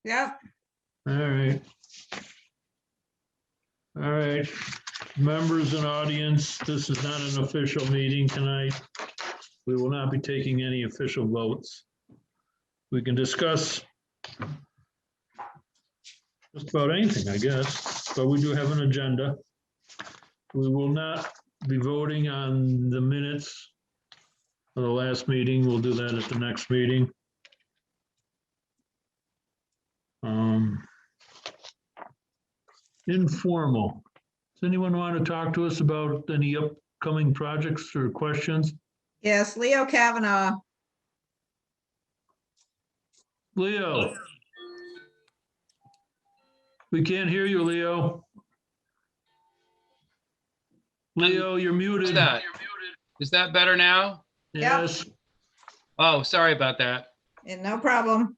Yep. All right. All right, members and audience, this is not an official meeting tonight. We will not be taking any official votes. We can discuss just about anything, I guess, but we do have an agenda. We will not be voting on the minutes of the last meeting. We'll do that at the next meeting. Informal. Does anyone want to talk to us about any upcoming projects or questions? Yes, Leo Kavanaugh. Leo. We can't hear you, Leo. Leo, you're muted. Is that better now? Yes. Oh, sorry about that. And no problem.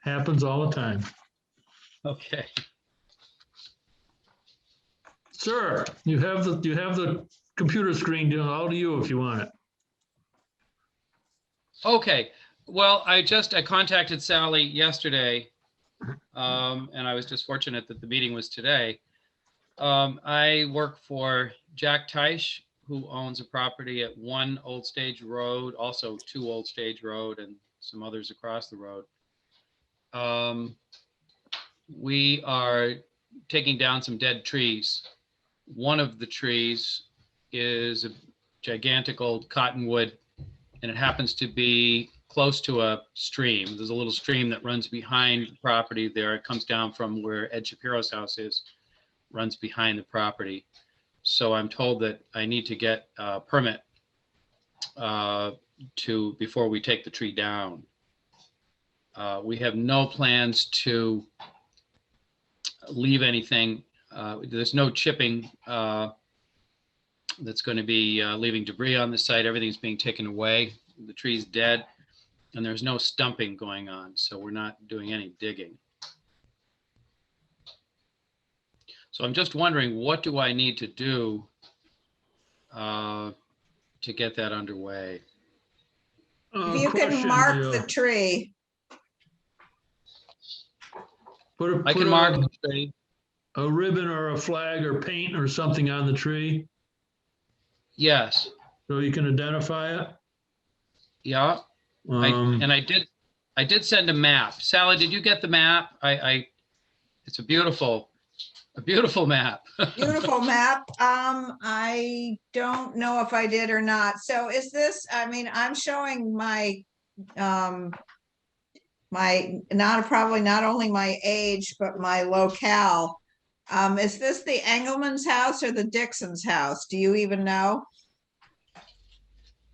Happens all the time. Okay. Sir, you have the computer screen down. All to you if you want it. Okay. Well, I contacted Sally yesterday, and I was just fortunate that the meeting was today. I work for Jack Teisch, who owns a property at 1 Old Stage Road, also 2 Old Stage Road, and some others across the road. We are taking down some dead trees. One of the trees is a gigantic old cottonwood, and it happens to be close to a stream. There's a little stream that runs behind the property there. It comes down from where Ed Shapiro's house is, runs behind the property. So I'm told that I need to get a permit before we take the tree down. We have no plans to leave anything. There's no chipping that's going to be leaving debris on the site. Everything's being taken away. The tree's dead, and there's no stumping going on. So we're not doing any digging. So I'm just wondering, what do I need to do to get that underway? If you can mark the tree. I can mark the tree. A ribbon or a flag or paint or something on the tree Yes. so you can identify it. Yeah. I did send a map. Sally, did you get the map? It's a beautiful map. Beautiful map. I don't know if I did or not. So is this, I mean, I'm showing my probably not only my age, but my locale. Is this the Engelman's house or the Dixon's house? Do you even know?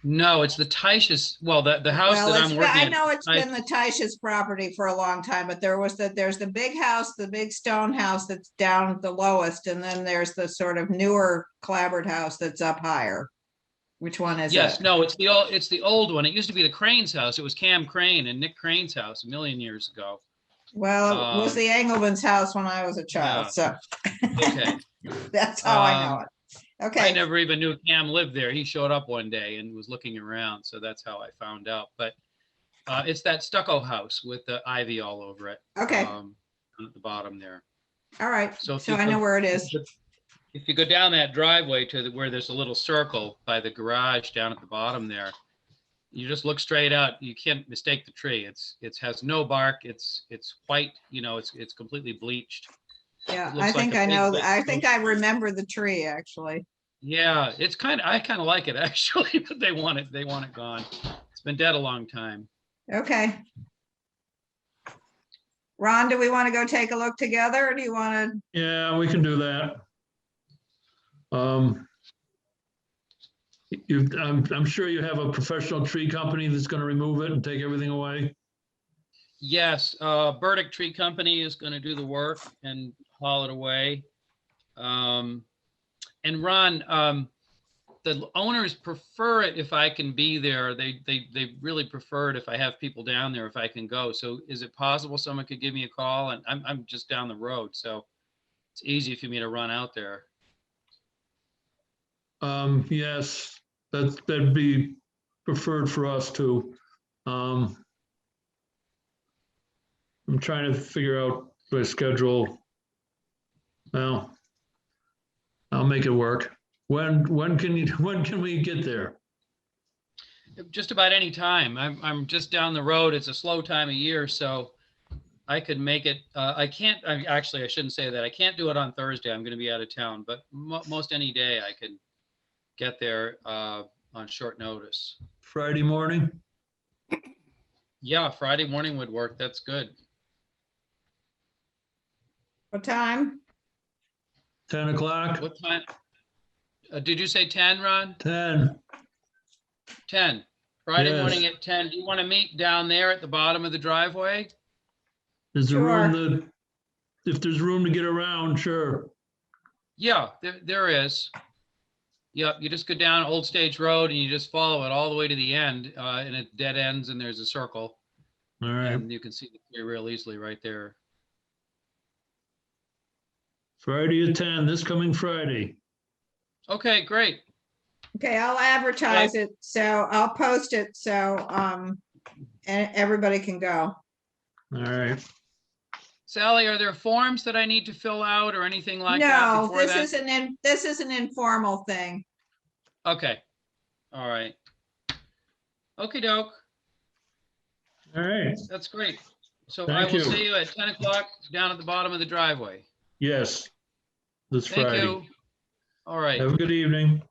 No, it's the Teich's. Well, the house that I'm working I know it's been the Teich's property for a long time, but there's the big house, the big stone house that's down the lowest, and then there's the sort of newer clapboard house that's up higher. Which one is it? Yes, no, it's the old one. It used to be the Crane's house. It was Cam Crane and Nick Crane's house a million years ago. Well, it was the Engelman's house when I was a child, yeah. So Okay. That's how I know it. Okay. I never even knew Cam lived there. He showed up one day and was looking around, so that's how I found out. But it's that stucco house with the ivy all over it. Okay. At the bottom there. All right. So I know where it is. If you go down that driveway to where there's a little circle by the garage down at the bottom there, you just look straight out. You can't mistake the tree. It has no bark. It's white. You know, it's completely bleached. Yeah, I think I know. I think I remember the tree actually. Yeah, I kind of like it actually, but they want it gone. It's been dead a long time. Okay. Ron, do we want to go take a look together, or do you want to? Yeah, we can do that. I'm sure you have a professional tree company that's going to remove it and take everything away. Yes, Burdick Tree Company is going to do the work and haul it away. And Ron, the owners prefer it if I can be there. They really prefer it if I have people down there, if I can go. So is it possible someone could give me a call? And I'm just down the road, so it's easy for me to run out there. Yes, that'd be preferred for us too. I'm trying to figure out my schedule. Well, I'll make it work. When can we get there? Just about any time. I'm just down the road. It's a slow time of year, so I could make it. I can't, actually, I shouldn't say that. I can't do it on Thursday. I'm going to be out of town, but most any day I could get there on short notice. Friday morning? Yeah, Friday morning would work. That's good. What time? 10 o'clock? What time? Did you say 10, Ron? 10. 10. Friday Yes. morning at 10. Do you want to meet down there at the bottom of the driveway? Is there room Sure. to, if there's room to get around, sure. Yeah, there is. Yep, you just go down Old Stage Road and you just follow it all the way to the end, and it dead ends and there's a circle. All right. And you can see the tree real easily right there. Friday at 10, this coming Friday. Okay, great. Okay, I'll advertise it, so I'll post it, so, and everybody can go. All right. Sally, are there forms that I need to fill out or anything like that No, before this that? this is an informal thing. Okay, all right. Okey doke, All right. that's great. So I Thank will you. see you at 10 o'clock down at the bottom of the driveway. Yes. This Thank Friday. you. All right, Have a good evening.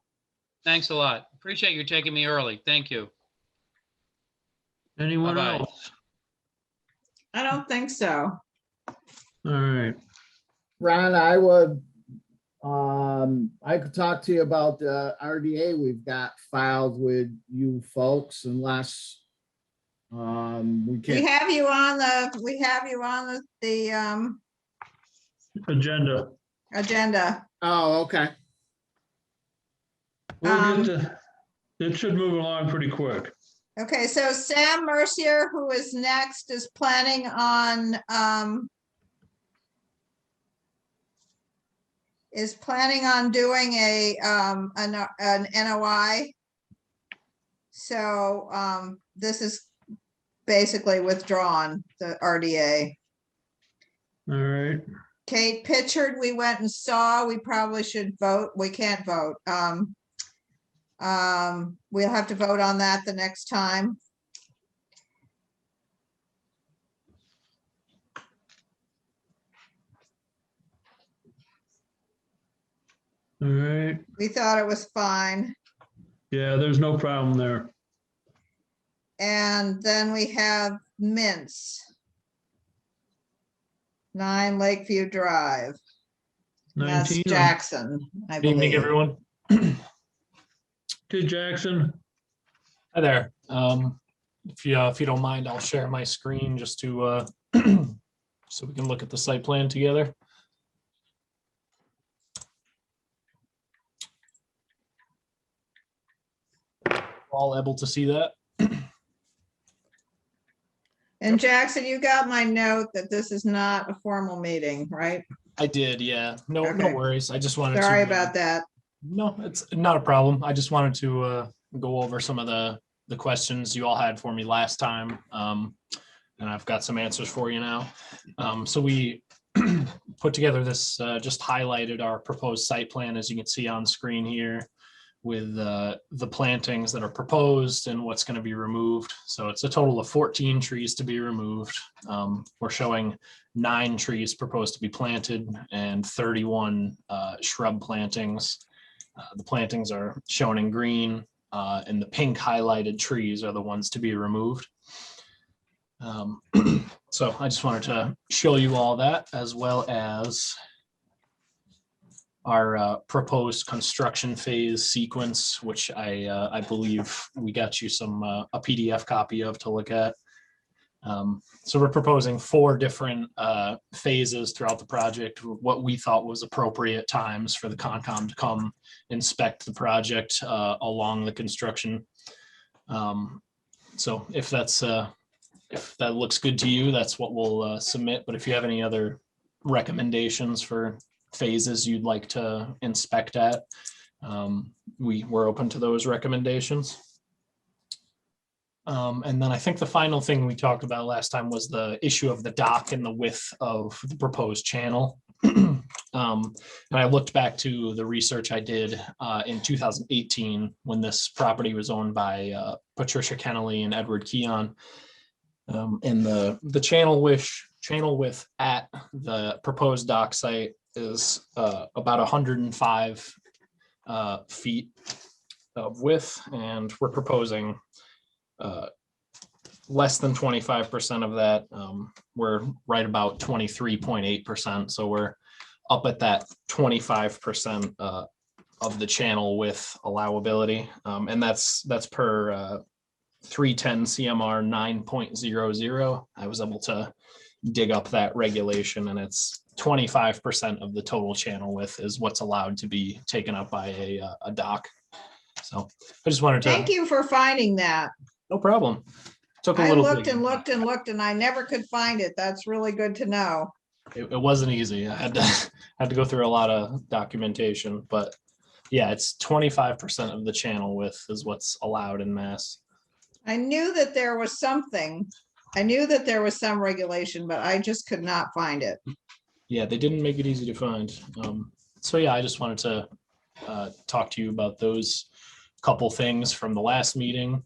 thanks a lot. Appreciate you taking me early. Thank you. Anyone Bye-bye. else? I don't think so. All right. Ron, I could talk to you about the RDA we've got filed with you folks unless we We can. have you on the Agenda. agenda. Oh, okay. We'll get to, it should move along pretty quick. Okay, so Sam Mercier, who is next, is planning on doing an NOI. So this is basically withdrawn, the RDA. All right. Kate Pitchard, we went and saw. We probably should vote. We can't vote. We'll have to vote on that the next time. All right. We thought it was fine. Yeah, there's no problem there. And then we have Mintz. 9 Lakeview Drive. That's 19. Jackson, I Good evening, believe. everyone. Okay, Jackson. Hi there. If you don't mind, I'll share my screen just to so we can look at the site plan together. All able to see that? And Jackson, you got my note that this is not a formal meeting, right? I did, yeah. No Okay. worries. I just wanted to. Sorry about that. No, it's not a problem. I just wanted to go over some of the questions you all had for me last time. And I've got some answers for you now. So we put together this, just highlighted our proposed site plan, as you can see on screen here, with the plantings that are proposed and what's going to be removed. So it's a total of 14 trees to be removed. We're showing 9 trees proposed to be planted and 31 shrub plantings. The plantings are shown in green, and the pink highlighted trees are the ones to be removed. So I just wanted to show you all that, as well as our proposed construction phase sequence, which I believe we got you some a PDF copy of to look at. So we're proposing 4 different phases throughout the project, what we thought was appropriate times for the Concom to come inspect the project along the construction. So if that looks good to you, that's what we'll submit. But if you have any other recommendations for phases you'd like to inspect at, we're open to those recommendations. And then I think the final thing we talked about last time was the issue of the dock and the width of the proposed channel. And I looked back to the research I did in 2018 when this property was owned by Patricia Kennelly and Edward Keon. And the channel width at the proposed dock site is about 105 feet of width, and we're proposing less than 25% of that. We're right about 23.8%. So we're up at that 25% of the channel width allowability. And that's per 310 CMR 9.00. I was able to dig up that regulation, and it's 25% of the total channel width is what's allowed to be taken up by a dock. So I just wanted to. Thank you for finding that. No problem. Took a I little looked digging. and looked and looked and I never could find it. That's really good to know. It wasn't easy. I had to go through a lot of documentation, but yeah, it's 25% of the channel width is what's allowed in Mass. I knew that there was something. I knew that there was some regulation, but I just could not find it. Yeah, they didn't make it easy to find. So yeah, I just wanted to talk to you about those couple things from the last meeting.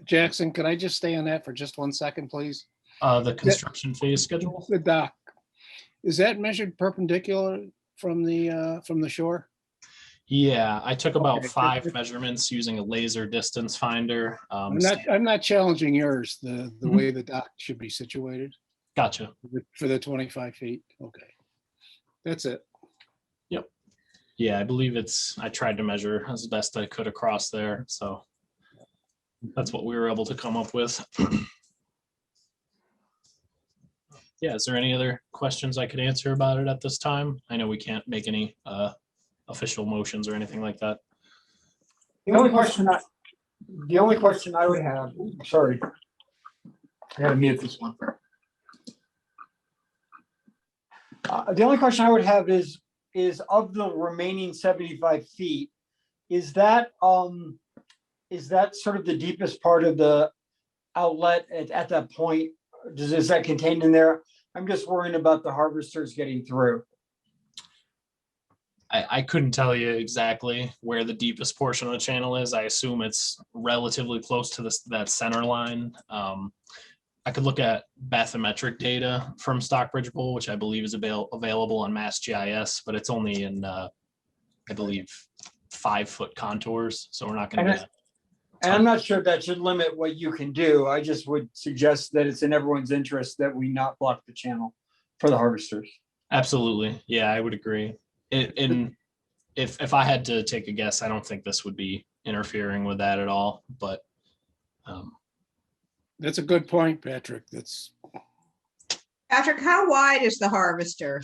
Jackson, can I just stay on that for just 1 second, please? The construction phase schedule. The dock, is that measured perpendicular from the shore? Yeah, I took about Okay. 5 measurements using a laser distance finder. I'm not challenging yours, the Mhm. way the dock should be situated Gotcha. for the 25 feet. Okay. That's it. Yeah, I believe I tried to measure as best I could across there. So that's what we were able to come up with. Yeah, is there any other questions I could answer about it at this time? I know we can't make any official motions or anything like that. The only question I would have, sorry, I gotta mute this one. The only question I would have is of the remaining 75 feet, is that sort of the deepest part of the outlet at that point? Is that contained in there? I'm just worrying about the harvesters getting through. I couldn't tell you exactly where the deepest portion of the channel is. I assume it's relatively close to that center line. I could look at bathymetric data from Stockbridge Bowl, which I believe is available on Mass GIS, but it's only in, I believe, 5-foot contours. So we're not going to get. And I'm not sure that should limit what you can do. I just would suggest that it's in everyone's interest that we not block the channel for the harvesters. Absolutely. Yeah, I would agree. If I had to take a guess, I don't think this would be interfering with that at all, but That's a good point, Patrick. Patrick, how wide is the harvester?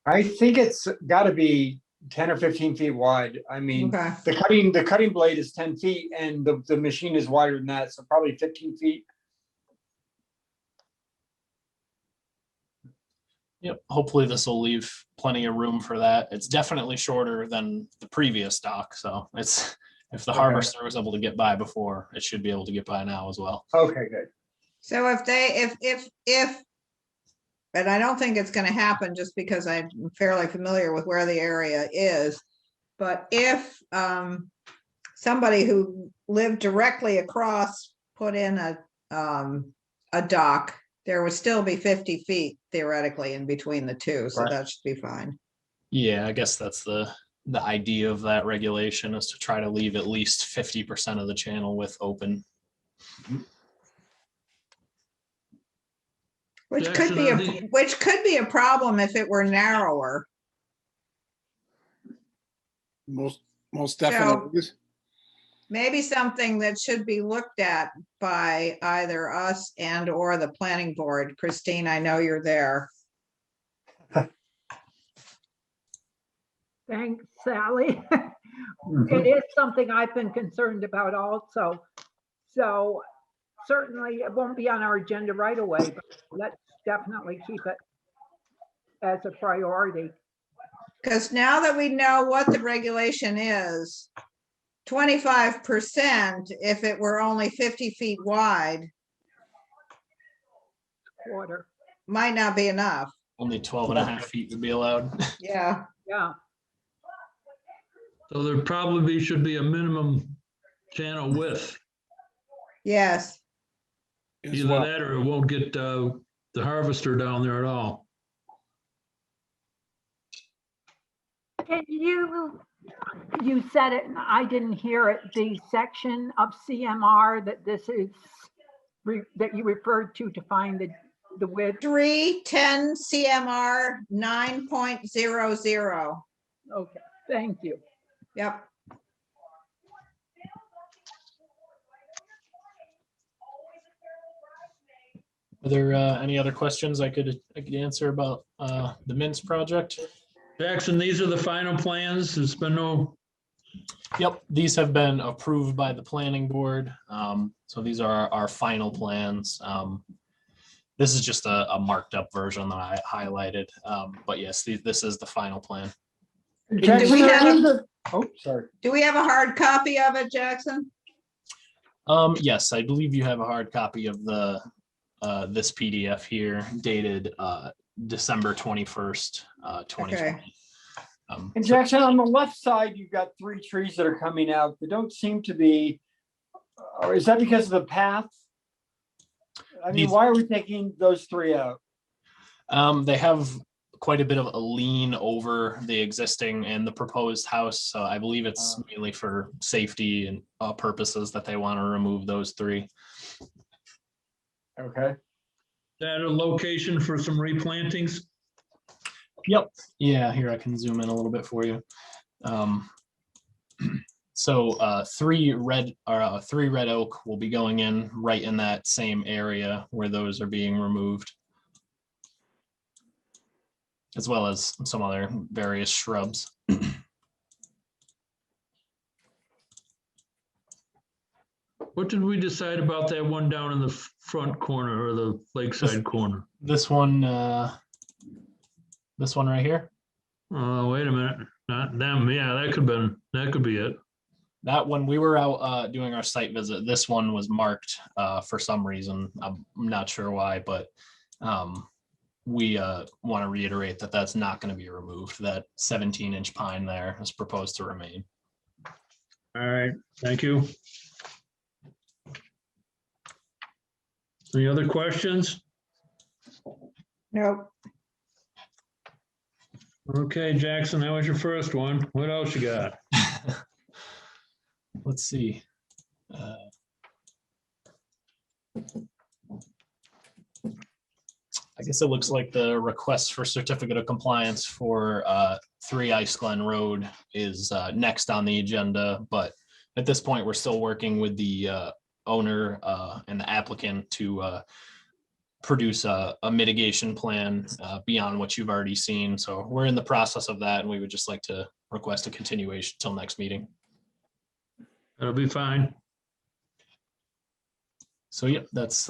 I think it's got to be 10 or 15 feet wide. I mean, Okay. the cutting blade is 10 feet and the machine is wider than that, so probably 15 feet. Yep, hopefully this will leave plenty of room for that. It's definitely shorter than the previous dock, so it's if the harvester was able to get by before, it should be able to get by now as well. Okay, good. So if, and I don't think it's gonna happen just because I'm fairly familiar with where the area is. But if somebody who lived directly across put in a dock, there would still be 50 feet theoretically in between the two, so Right. that should be fine. Yeah, I guess that's the idea of that regulation is to try to leave at least 50% of the channel width open. Which could be a problem if it were narrower. Most definitely. Maybe something that should be looked at by either us and or the planning board. Christine, I know you're there. Thanks, Sally. It is something I've been concerned about also. So certainly it won't be on our agenda right away, but let's definitely keep it as a priority. Because now that we know what the regulation is, 25% if it were only 50 feet wide, Quarter, might not be enough. Only 12.5 feet would be allowed. Yeah, yeah. So there probably should be a minimum channel width. yes. As Either well. that or it won't get the harvester down there at all. Can you said it and I didn't hear it, the section of CMR that this is, that you referred to find the width? 310 CMR 9.00. Okay, thank you. Yep. Are there any other questions I could answer about the Mints project? Jackson, these are the final plans. There's been no, Yep, these have been approved by the planning board. So these are our final plans. This is just a marked up version that I highlighted. But yes, this is the final plan. Do we have Oh, sorry. Do we have a hard copy of it, Jackson? Yes, I believe you have a hard copy of the this PDF here dated December 21st, 2020. Okay. And Jackson, on the left side, you've got 3 trees that are coming out. They don't seem to be, or is that because of the path? I mean, These- why are we taking those 3 out? They have quite a bit of a lean over the existing and the proposed house. So I believe it's mainly for safety and purposes that they want to remove those 3. Okay. that a location for some replantings? Yep. Yeah, here I can zoom in a little bit for you. So 3 red oak will be going in right in that same area where those are being removed, as well as some other various shrubs. What did we decide about that one down in the front corner or the lakeside corner? This one right here. Wait a minute, not them. Yeah, that could be it. That one, we were out doing our site visit. This one was marked for some reason. I'm not sure why, but we want to reiterate that that's not going to be removed. That 17-inch pine there is proposed to remain. All right, thank you. Any other questions? Nope. Okay, Jackson, that was your first one. What else you got? Let's see. I guess it looks like the request for certificate of compliance for 3 Ice Glen Road is next on the agenda, but at this point, we're still working with the owner and the applicant to produce a mitigation plan beyond what you've already seen. So we're in the process of that, and we would just like to request a continuation till next meeting. That'll be fine. So yep, that's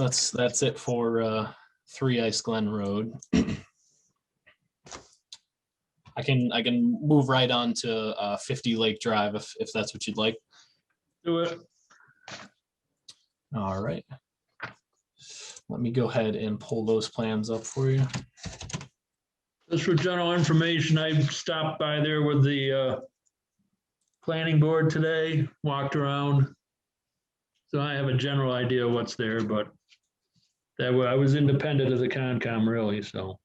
it for 3 Ice Glen Road. I can move right on to 50 Lake Drive if that's what you'd like. Do it. All right. Let me go ahead and pull those plans up for you. Just for general information, I stopped by there with the planning board today, walked around. So I have a general idea what's there, but that way I was independent of the Concom really, so.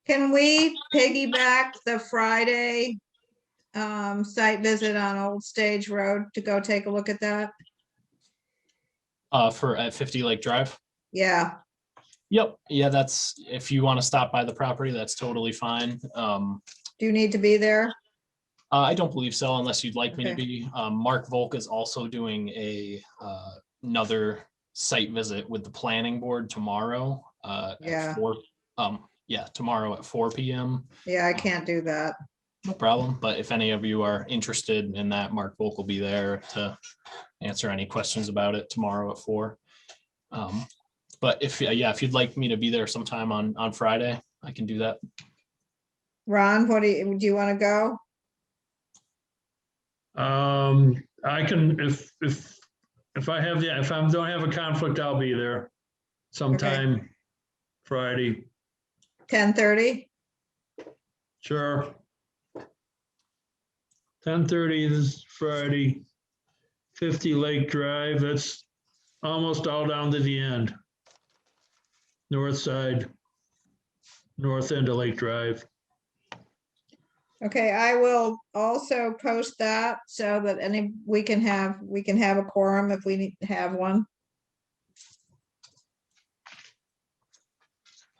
Can we piggyback the Friday site visit on Old Stage Road to go take a look at that? For at 50 Lake Drive. Yeah, Yep. Yeah, that's if you want to stop by the property, that's totally fine. do you need to be there? I don't believe so, unless you'd like me to Okay. be. Mark Volk is also doing another site visit with the planning board tomorrow. Yeah. At 4, tomorrow at 4 p.m. Yeah, I can't do that. No problem. But if any of you are interested in that, Mark Volk will be there to answer any questions about it tomorrow at 4. But if you'd like me to be there sometime on Friday, I can do that. Ron, do you want to go? I can, if I have, if I don't have a conflict, I'll be there sometime Friday. 10:30? Sure. 10:30 this Friday, 50 Lake Drive. That's almost all down to the end. North side, north end of Lake Drive. Okay, I will also post that so that we can have a quorum if we need to have one.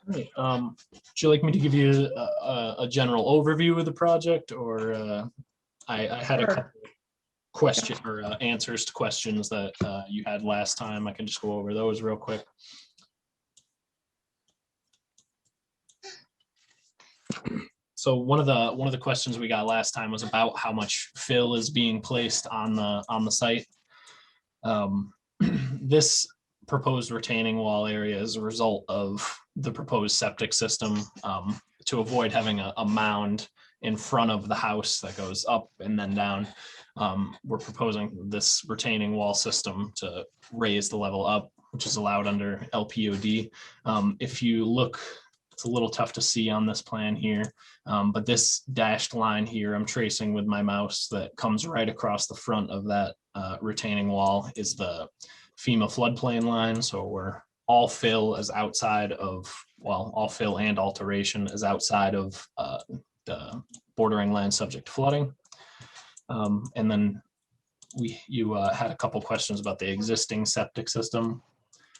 Right, would you like me to give you a general overview of the project, or I had a Sure. couple question or answers to questions that you had last time. I can just go over those real quick. So one of the questions we got last time was about how much fill is being placed on the site. This proposed retaining wall area is a result of the proposed septic system, to avoid having a mound in front of the house that goes up and then down. We're proposing this retaining wall system to raise the level up, which is allowed under LPOD. If you look, it's a little tough to see on this plan here, but this dashed line here I'm tracing with my mouse that comes right across the front of that retaining wall is the FEMA floodplain line. So we're all fill is outside of, well, all fill and alteration is outside of the bordering land subject to flooding. And then you had a couple questions about the existing septic system,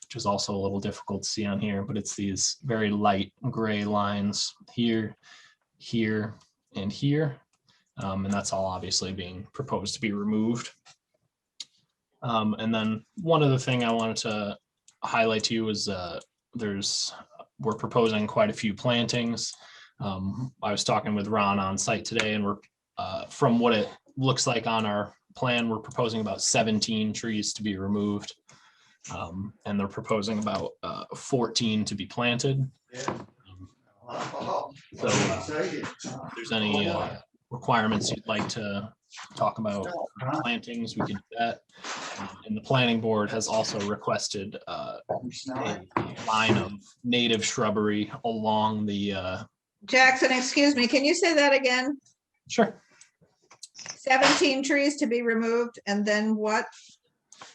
which is also a little difficult to see on here, but it's these very light gray lines here, here, and here. And that's all obviously being proposed to be removed. And then one other thing I wanted to highlight to you is we're proposing quite a few plantings. I was talking with Ron on site today, and we're from what it looks like on our plan, we're proposing about 17 trees to be removed. And they're proposing about 14 to be planted. So if there's any requirements you'd like to talk about plantings, we can do that. And the planning board has also requested a line of native shrubbery along the. Jackson, excuse me, can you say that again? Sure. 17 trees to be removed, and then what?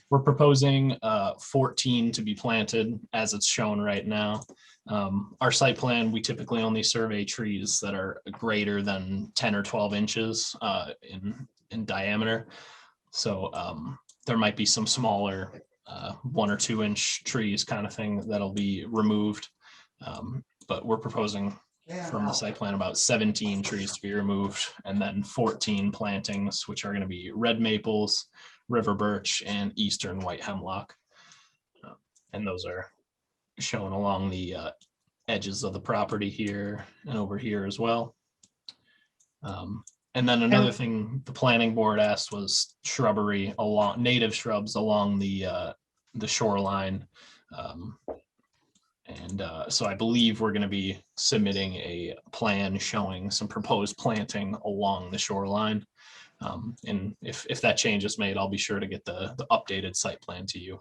We're proposing 14 to be planted as it's shown right now. Our site plan, we typically only survey trees that are greater than 10 or 12 inches in diameter. So there might be some smaller 1 or 2 inch trees kind of thing that'll be removed. But we're proposing from the site plan about 17 trees to be removed, and then 14 plantings, which are going to be red maples, river birch, and eastern white hemlock. And those are shown along the edges of the property here and over here as well. And then another thing the planning board asked was shrubbery along, native shrubs along the shoreline. So I believe we're going to be submitting a plan showing some proposed planting along the shoreline. And if that change is made, I'll be sure to get the updated site plan to you.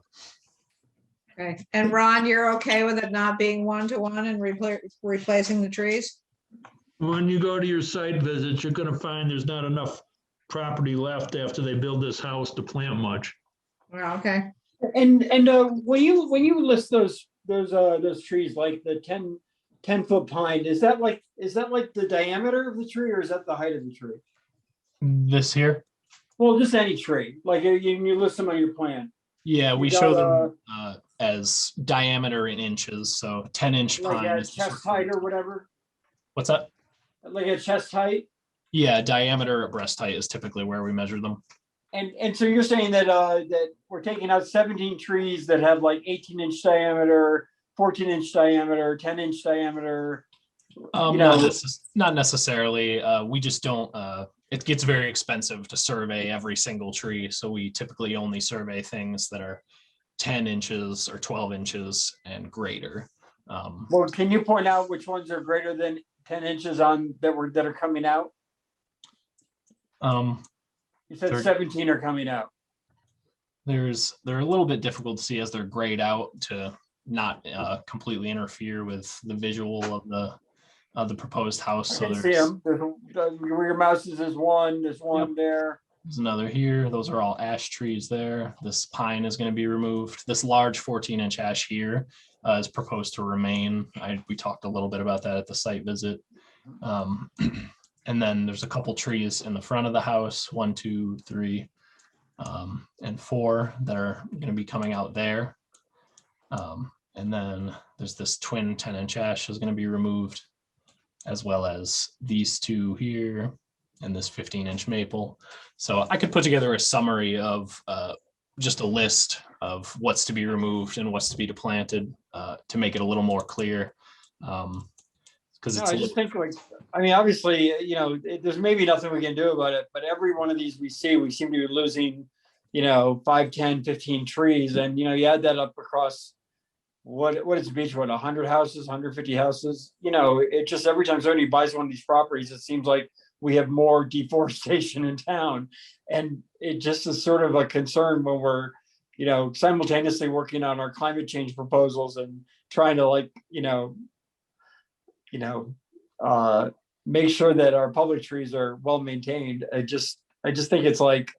Okay, and Ron, you're okay with it not being 1-to-1 and replacing the trees? When you go to your site visit, you're gonna find there's not enough property left after they build this house to plant much. Well, okay. And when you list those trees, like the 10-foot pine, is that like the diameter of the tree, or is that the height of the tree? This here? Well, just any tree, like you list them on your plan. Yeah, we You show got, them as diameter in inches, so 10-inch like pine. a is just chest height or whatever, What's that? like a chest height. Yeah, diameter at breast height is typically where we measure them. And so you're saying that that we're taking out 17 trees that have like 18-inch diameter, 14-inch diameter, 10-inch diameter. Not necessarily. We just don't. It gets very expensive to survey every single tree, so we typically only survey things that are 10 inches or 12 inches and greater. Well, can you point out which ones are greater than 10 inches on that are coming out? You said 30. 17 are coming out. They're a little bit difficult to see as they're grayed out to not completely interfere with the visual of the proposed house. I So can see there's them. Where your mouse is, there's one there. There's another here. Those are all ash trees there. This pine is going to be removed. This large 14-inch ash here is proposed to remain. We talked a little bit about that at the site visit. And then there's a couple trees in the front of the house, 1, 2, 3, and 4 that are going to be coming out there. And then there's this twin 10-inch ash is going to be removed, as well as these two here and this 15-inch maple. So I could put together a summary of just a list of what's to be removed and what's to be planted to make it a little more clear. Because No, it's I just think like, I mean, obviously, there's maybe nothing we can do about it, but every one of these we seem to be losing, 5, 10, 15 trees. And, you add that up across what is the beach, 100 houses, 150 houses, it just, every time somebody buys one of these properties, it seems like we have more deforestation in town. And it just is sort of a concern when we're, simultaneously working on our climate change proposals and trying to make sure that our public trees are well maintained. I just think it's like,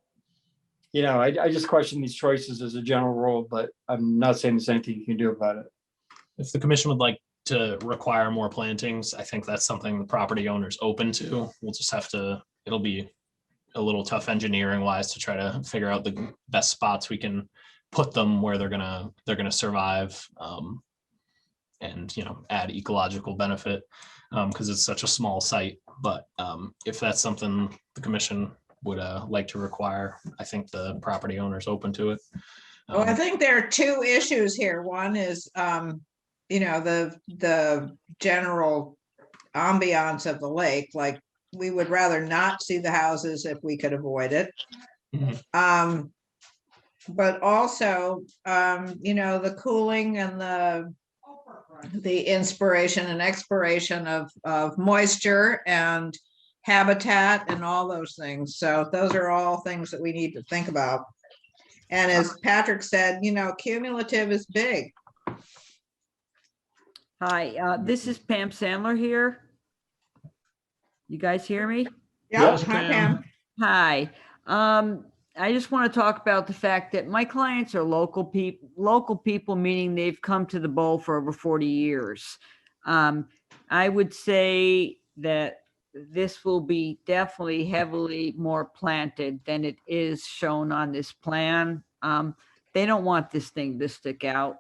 I just question these choices as a general rule, but I'm not saying there's anything you can do about it. if the commission would like to require more plantings, I think that's something the property owner's open to. We'll just have to, it'll be a little tough engineering wise to try to figure out the best spots we can put them where they're gonna survive, and add ecological benefit, because it's such a small site. But if that's something the commission would like to require, I think the property owner's open to it. Well, I think there are two issues here. One is, the general ambiance of the lake, like we would rather not see the houses if we could avoid it. Mhm. But also, the cooling and the inspiration and expiration of moisture and habitat and all those things. So those are all things that we need to think about. And as Patrick said, cumulative is big. Hi, this is Pam Sandler here. You guys hear me? Yeah, Yes, hi, Pam. Hi. I just want to talk about the fact that my clients are local people, meaning they've come to the bowl for over 40 years. I would say that this will be definitely heavily more planted than it is shown on this plan. They don't want this thing to stick out,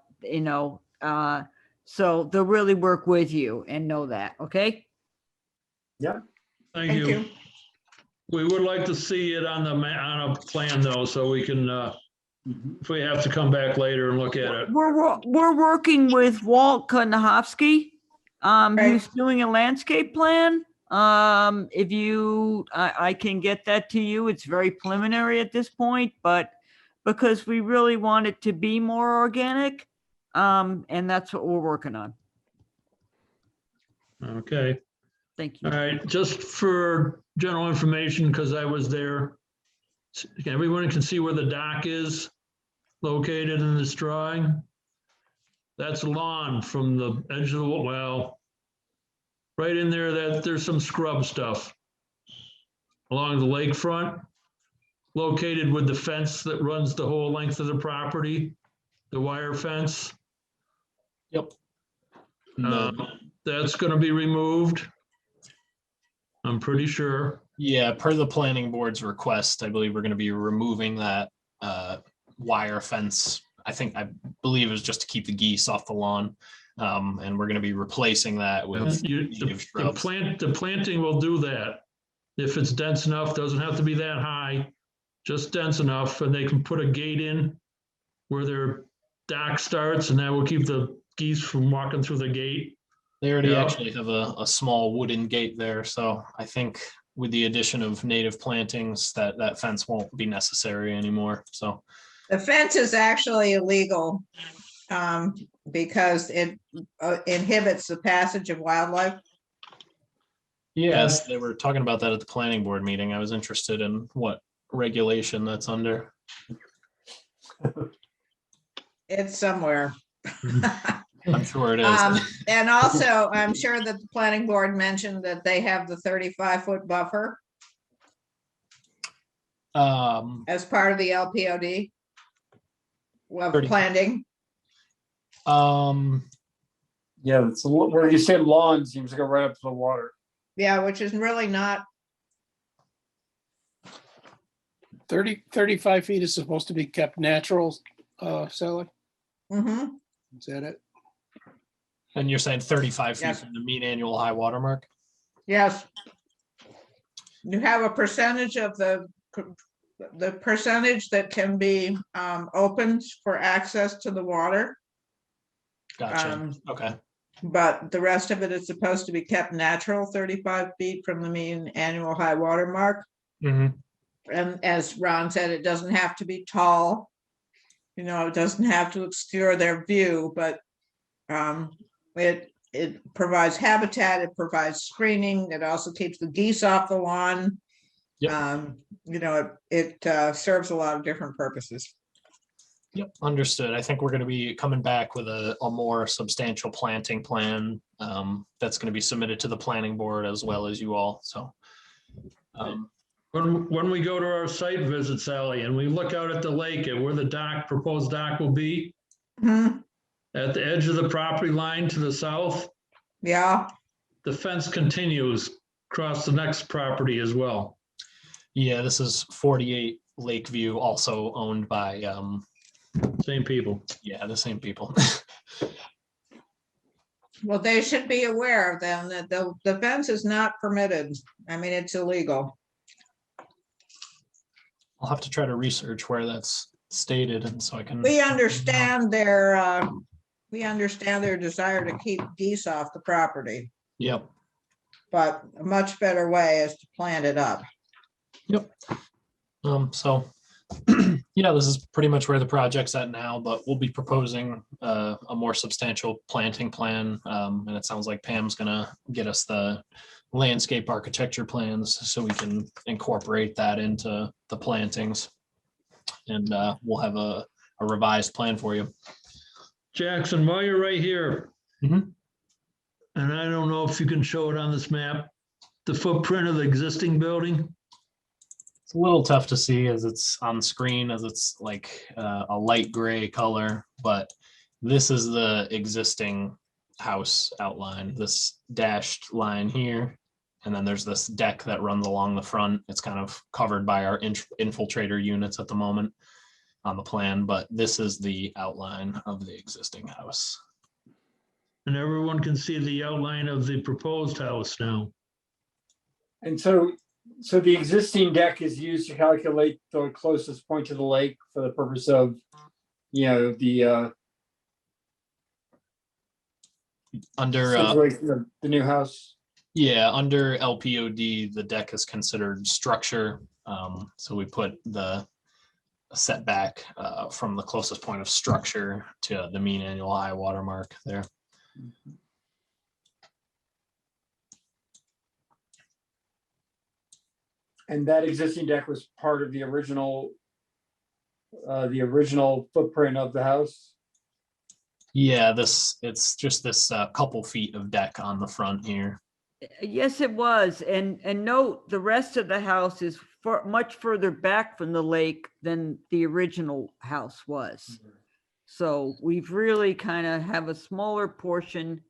so they'll really work with you and know that, okay? Thank you. We would like to see it on a plan though, so we can, if we have to come back later and look at it. We're working with Walt Konahofsky, Right. who's doing a landscape plan. If I can get that to you. It's very preliminary at this point, but because we really want it to be more organic, and that's what we're working on. Okay. Thank you. All right, just for general information, because I was there, everyone can see where the dock is located in this drawing. That's lawn from the edge of the, well, right in there, there's some scrub stuff along the lakefront, located with the fence that runs the whole length of the property, the wire fence. Yep. That's going to be removed, I'm pretty sure. Yeah, per the planning board's request, I believe we're going to be removing that wire fence. I believe it was just to keep the geese off the lawn. And we're going to be replacing that with native shrubs. The planting will do that. If it's dense enough, doesn't have to be that high, just dense enough, and they can put a gate in where their dock starts, and that will keep the geese from walking through the gate. They already Yeah. actually have a small wooden gate there, so I think with the addition of native plantings, that fence won't be necessary anymore. So The fence is actually illegal because it inhibits the passage of wildlife. yes, they were talking about that at the planning board meeting. I was interested in what regulation that's under. It's somewhere. I'm sure it is. And also, I'm sure that the planning board mentioned that they have the 35-foot buffer as part of the LPOD. Well, 30. planting. Yeah, it's where you say lawn seems to go right up to the water. Yeah, which is really not, 35 feet is supposed to be kept natural, Sally? mhm. Is that it? And you're saying 35 feet Yes. from the mean annual high water mark? Yes. You have a percentage of the percentage that can be opened for access to the water. Gotcha. Okay. But the rest of it is supposed to be kept natural, 35 feet from the mean annual high water mark. Mhm. And as Ron said, it doesn't have to be tall. You know, it doesn't have to obscure their view, but it provides habitat, it provides screening, it also keeps the geese off the lawn. Yep. You know, it serves a lot of different purposes. Yep, understood. I think we're going to be coming back with a more substantial planting plan that's going to be submitted to the planning board as well as you all. So When we go to our site visit, Sally, and we look out at the lake at where the proposed dock will be, Mhm. at the edge of the property line to the south, Yeah, the fence continues across the next property as well. yeah, this is 48 Lakeview, also owned by Same people. yeah, the same people. well, they should be aware then that the fence is not permitted. I mean, it's illegal. I'll have to try to research where that's stated, and so I can. We understand their desire to keep geese off the property, Yep. but a much better way is to plant it up. Yep. So, yeah, this is pretty much where the project's at now, but we'll be proposing a more substantial planting plan. And it sounds like Pam's gonna get us the landscape architecture plans so we can incorporate that into the plantings. And we'll have a revised plan for you. Jackson, while you're right here, Mhm. and I don't know if you can show it on this map, the footprint of the existing building. It's a little tough to see as it's on screen, as it's like a light gray color, but this is the existing house outline, this dashed line here. And then there's this deck that runs along the front. It's kind of covered by our infiltrator units at the moment on the plan, but this is the outline of the existing house. And everyone can see the outline of the proposed house now. And so the existing deck is used to calculate the closest point to the lake for the purpose of, the Under the new house. Yeah, under LPOD, the deck is considered structure. So we put the setback from the closest point of structure to the mean annual high water mark there. And that existing deck was part of the original footprint of the house. Yeah, it's just this couple feet of deck on the front here. Yes, it was. And note, the rest of the house is much further back from the lake than the original house was. So we've really kind of have a smaller portion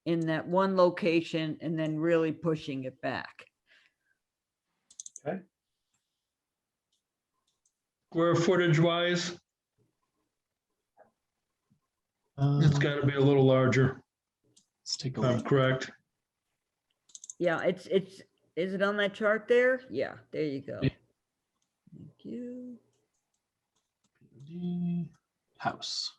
in that one location and then really pushing it back. Okay. Square footage wise, it's got to be a little larger. Let's take a if I'm look. correct. Yeah, is it on that chart there? Yeah, there you go. Yeah. Thank you. House.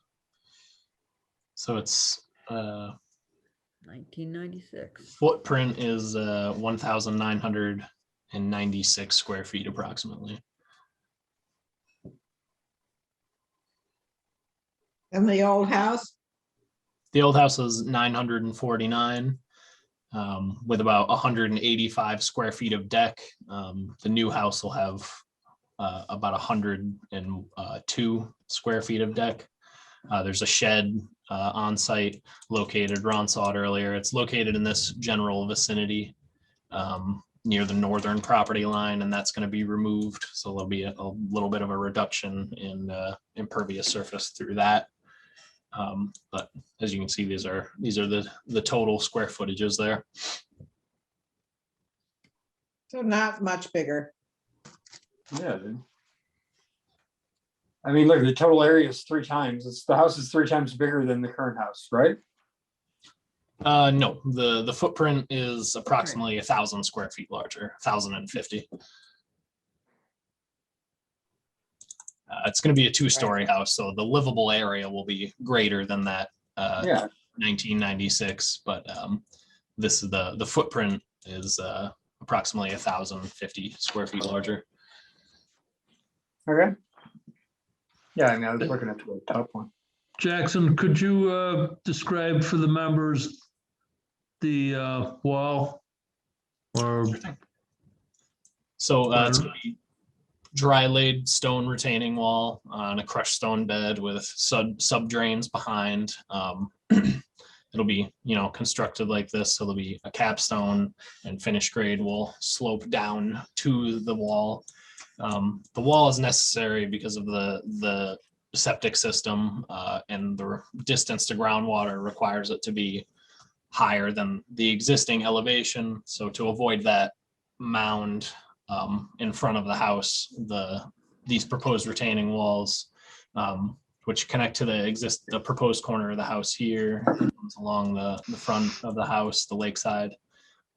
So it's 1996. footprint is 1,996 square feet approximately. And the old house? The old house is 949 with about 185 square feet of deck. The new house will have about 102 square feet of deck. There's a shed on site located, Ron saw it earlier. It's located in this general vicinity near the northern property line, and that's going to be removed. So there'll be a little bit of a reduction in impervious surface through that. But as you can see, these are the total square footages there. So not much bigger. Yeah. Dude. I mean, look, the total area is 3 times. The house is 3 times bigger than the current house, right? No, the footprint is approximately 1,000 square feet larger, 1,050. It's going to be a 2-story house, so the livable area will be greater than that 1996. But this is the footprint is approximately 1,050 square feet larger. Okay. Yeah, I mean, I was looking at the top one. Jackson, could you describe for the members the wall? Or So it's going to be dry laid stone retaining wall on a crushed stone bed with sub drains behind. It'll be, constructed like this. So there'll be a capstone, and finished grade will slope down to the wall. The wall is necessary because of the septic system, and the distance to groundwater requires it to be higher than the existing elevation. So to avoid that mound in front of the house, these proposed retaining walls, which connect to the proposed corner of the house here, along the front of the house, the lakeside,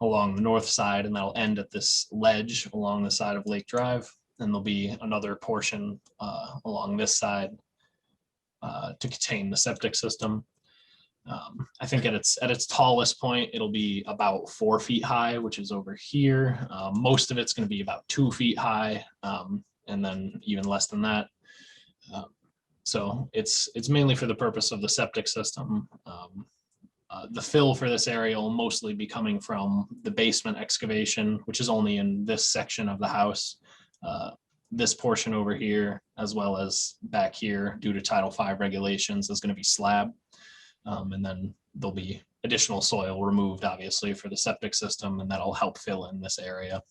along the north side, and that'll end at this ledge along the side of Lake Drive. And there'll be another portion along this side to contain the septic system. I think at its tallest point, it'll be about 4 feet high, which is over here. Most of it's going to be about 2 feet high, and then even less than that. So it's mainly for the purpose of the septic system. The fill for this area will mostly be coming from the basement excavation, which is only in this section of the house. This portion over here, as well as back here, due to Title V regulations, is going to be slab. And then there'll be additional soil removed, obviously, for the septic system, and that'll help fill in this area.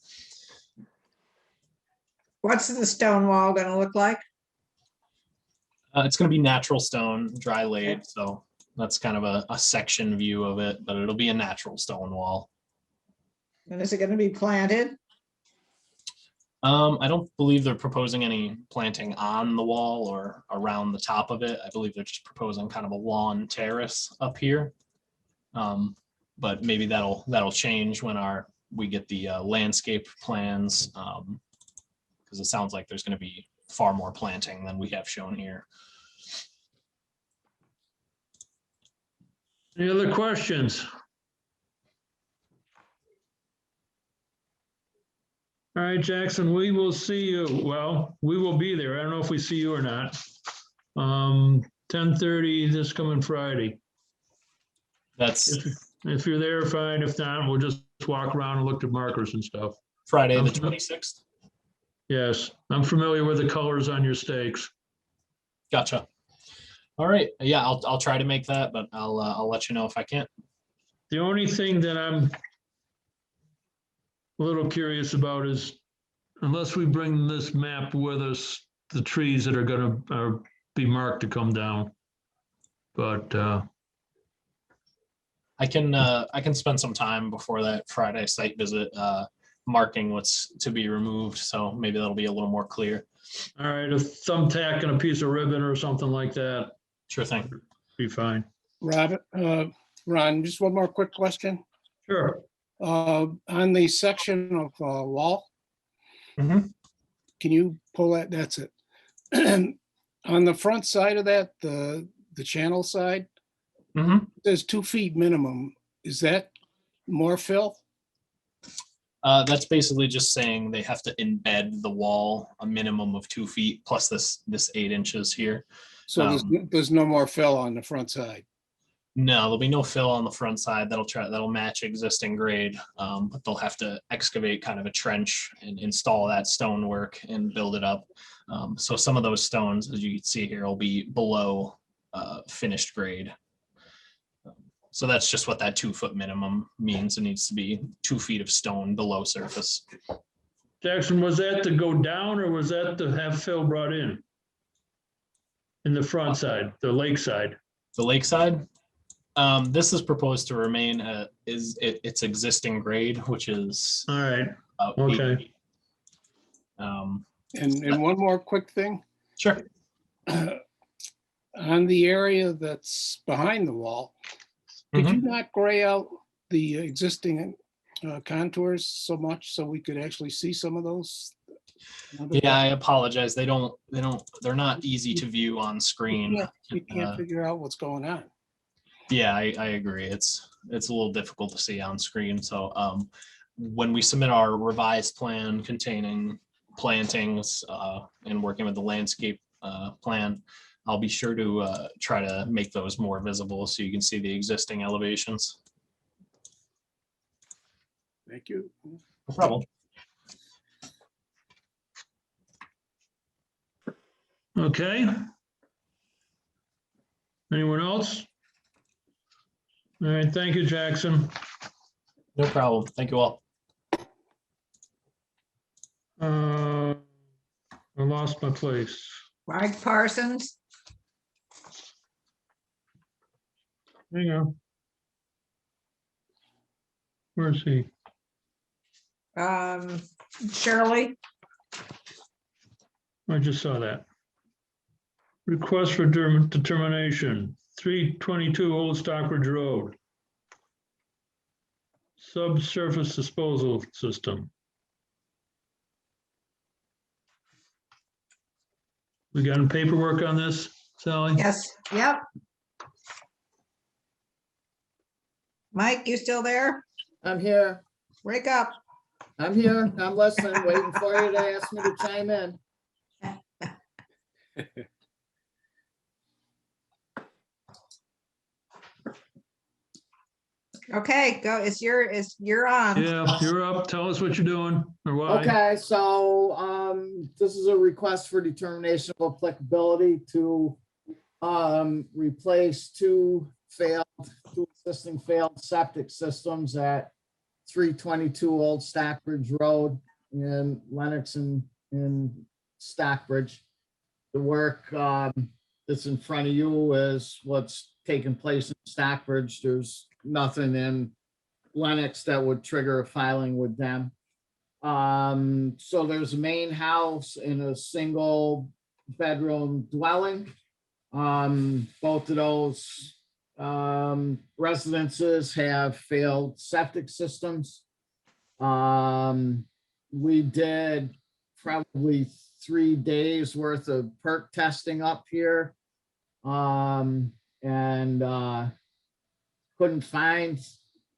What's the stone wall gonna look like? It's going to be natural stone, dry laid, so that's kind of a section view of it, but it'll be a natural stone wall. And is it gonna be planted? I don't believe they're proposing any planting on the wall or around the top of it. I believe they're just proposing kind of a lawn terrace up here. But maybe that'll change when we get the landscape plans, because it sounds like there's going to be far more planting than we have shown here. any other questions? All right, Jackson, we will see you. Well, we will be there. I don't know if we see you or not. 10:30 this coming Friday. That's If you're there, fine. If not, we'll just walk around and look at markers and stuff. Friday the 26th. Yes, I'm familiar with the colors on your stakes. Gotcha. All right. Yeah, I'll try to make that, but I'll let you know if I can't. The only thing that I'm a little curious about is, unless we bring this map with us, the trees that are gonna be marked to come down. But I can spend some time before that Friday site visit marking what's to be removed, so maybe that'll be a little more clear. all right, a thumbtack and a piece of ribbon or something like that, Sure thing. be fine. Ron, just one more quick question. Sure. On the section of wall, Mhm. can you pull that? That's it. On the front side of that, the channel side, there's 2 feet minimum. Is that more fill? That's basically just saying they have to embed the wall a minimum of 2 feet plus this 8 inches here. So there's no more fill on the front side. No, there'll be no fill on the front side. That'll match existing grade. But they'll have to excavate kind of a trench and install that stonework and build it up. So some of those stones, as you can see here, will be below finished grade. So that's just what that 2-foot minimum means. It needs to be 2 feet of stone below surface. Jackson, was that to go down or was that to have fill brought in? In the front side, the lake side? The lakeside, this is proposed to remain its existing grade, which is All right, about 8 okay. feet. And one more quick thing. Sure. On the area that's behind the wall, could you not gray out the existing contours so much so we could actually see some of those? Yeah, I apologize. They're not easy to view on screen. You can't figure out what's going on. Yeah, I agree. It's a little difficult to see on screen. So when we submit our revised plan containing plantings and working with the landscape plan, I'll be sure to try to make those more visible so you can see the existing elevations. Thank you. No problem. Okay. Anyone else? All right, thank you, Jackson. No problem. Thank you all. I lost my place. Mike Parsons, Hang on. Where's he? Shirley, I just saw that. Request for determination, 322 Old Stockbridge Road. Subsurface disposal system. We got any paperwork on this, Sally? yes, yep. Mike, you still there? I'm here. Wake up. I'm here. I'm listening, waiting for you to ask me to chime in. Okay, go, you're on. Yeah, you're up. Tell us what you're doing or why. Okay, so this is a request for determination of applicability to replace two existing failed septic systems at 322 Old Stockbridge Road in Lenox and in Stockbridge. The work that's in front of you is what's taking place in Stockbridge. There's nothing in Lenox that would trigger a filing with them. So there's a main house and a single bedroom dwelling. Both of those residences have failed septic systems. We did probably 3 days worth of perk testing up here. And couldn't find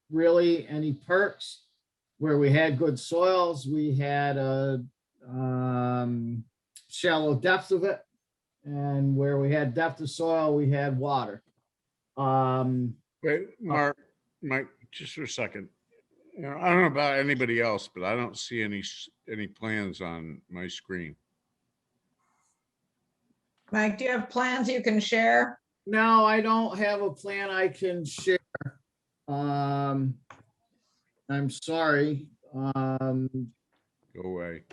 really any perks. Where we had good soils, we had a shallow depth of it. And where we had depth of soil, we had water. Wait, Mark, Mike, just for a second. You know, I don't know about anybody else, but I don't see any plans on my screen. Mike, do you have plans you can share? No, I don't have a plan I can share. I'm sorry. Go away.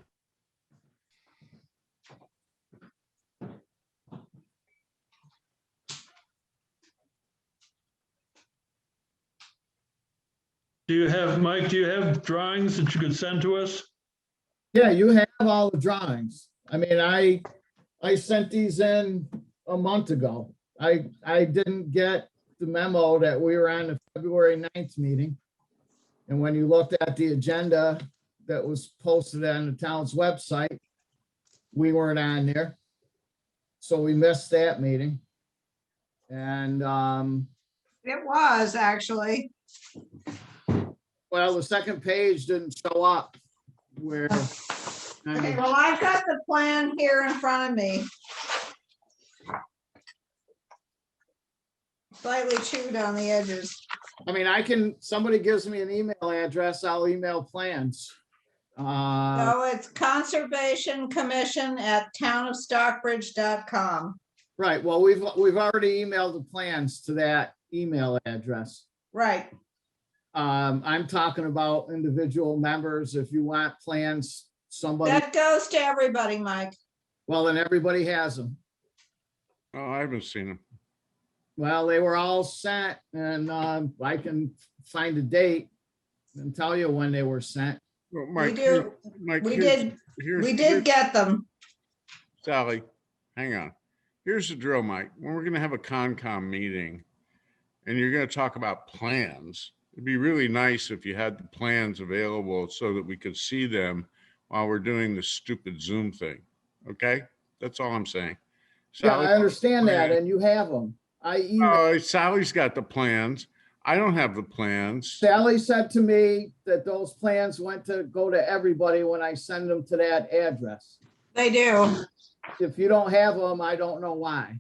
Do you have, Mike, do you have drawings that you could send to us? Yeah, you have all the drawings. I mean, I sent these in a month ago. I didn't get the memo that we were on the February 9th meeting. And when you looked at the agenda that was posted on the town's website, we weren't on there. So we missed that meeting. And It was actually. well, the second page didn't show up where. Okay, well, I've got the plan here in front of me. slightly chewed on the edges. I mean, somebody gives me an email address, I'll email plans. So it's Conservation Commission at townofstockbridge.com. Right, well, we've already emailed the plans to that email address. Right. I'm talking about individual members. If you want plans, somebody, That goes to everybody, Mike. well, then everybody has them. Oh, I haven't seen them. Well, they were all sent, and I can find a date and tell you when they were sent. Well, We Mike, do, Mike, we here's- did, here's- we here's- did get them. Sally, hang on. Here's the drill, Mike. When we're gonna have a Concom meeting and you're gonna talk about plans, it'd be really nice if you had the plans available so that we could see them while we're doing the stupid Zoom thing. Okay? That's all I'm saying. Yeah, Sally, I understand that, and you have them. Sally's got the plans. I don't have the plans. Sally said to me that those plans went to go to everybody when I send them to that address. They do. If you don't have them, I don't know why.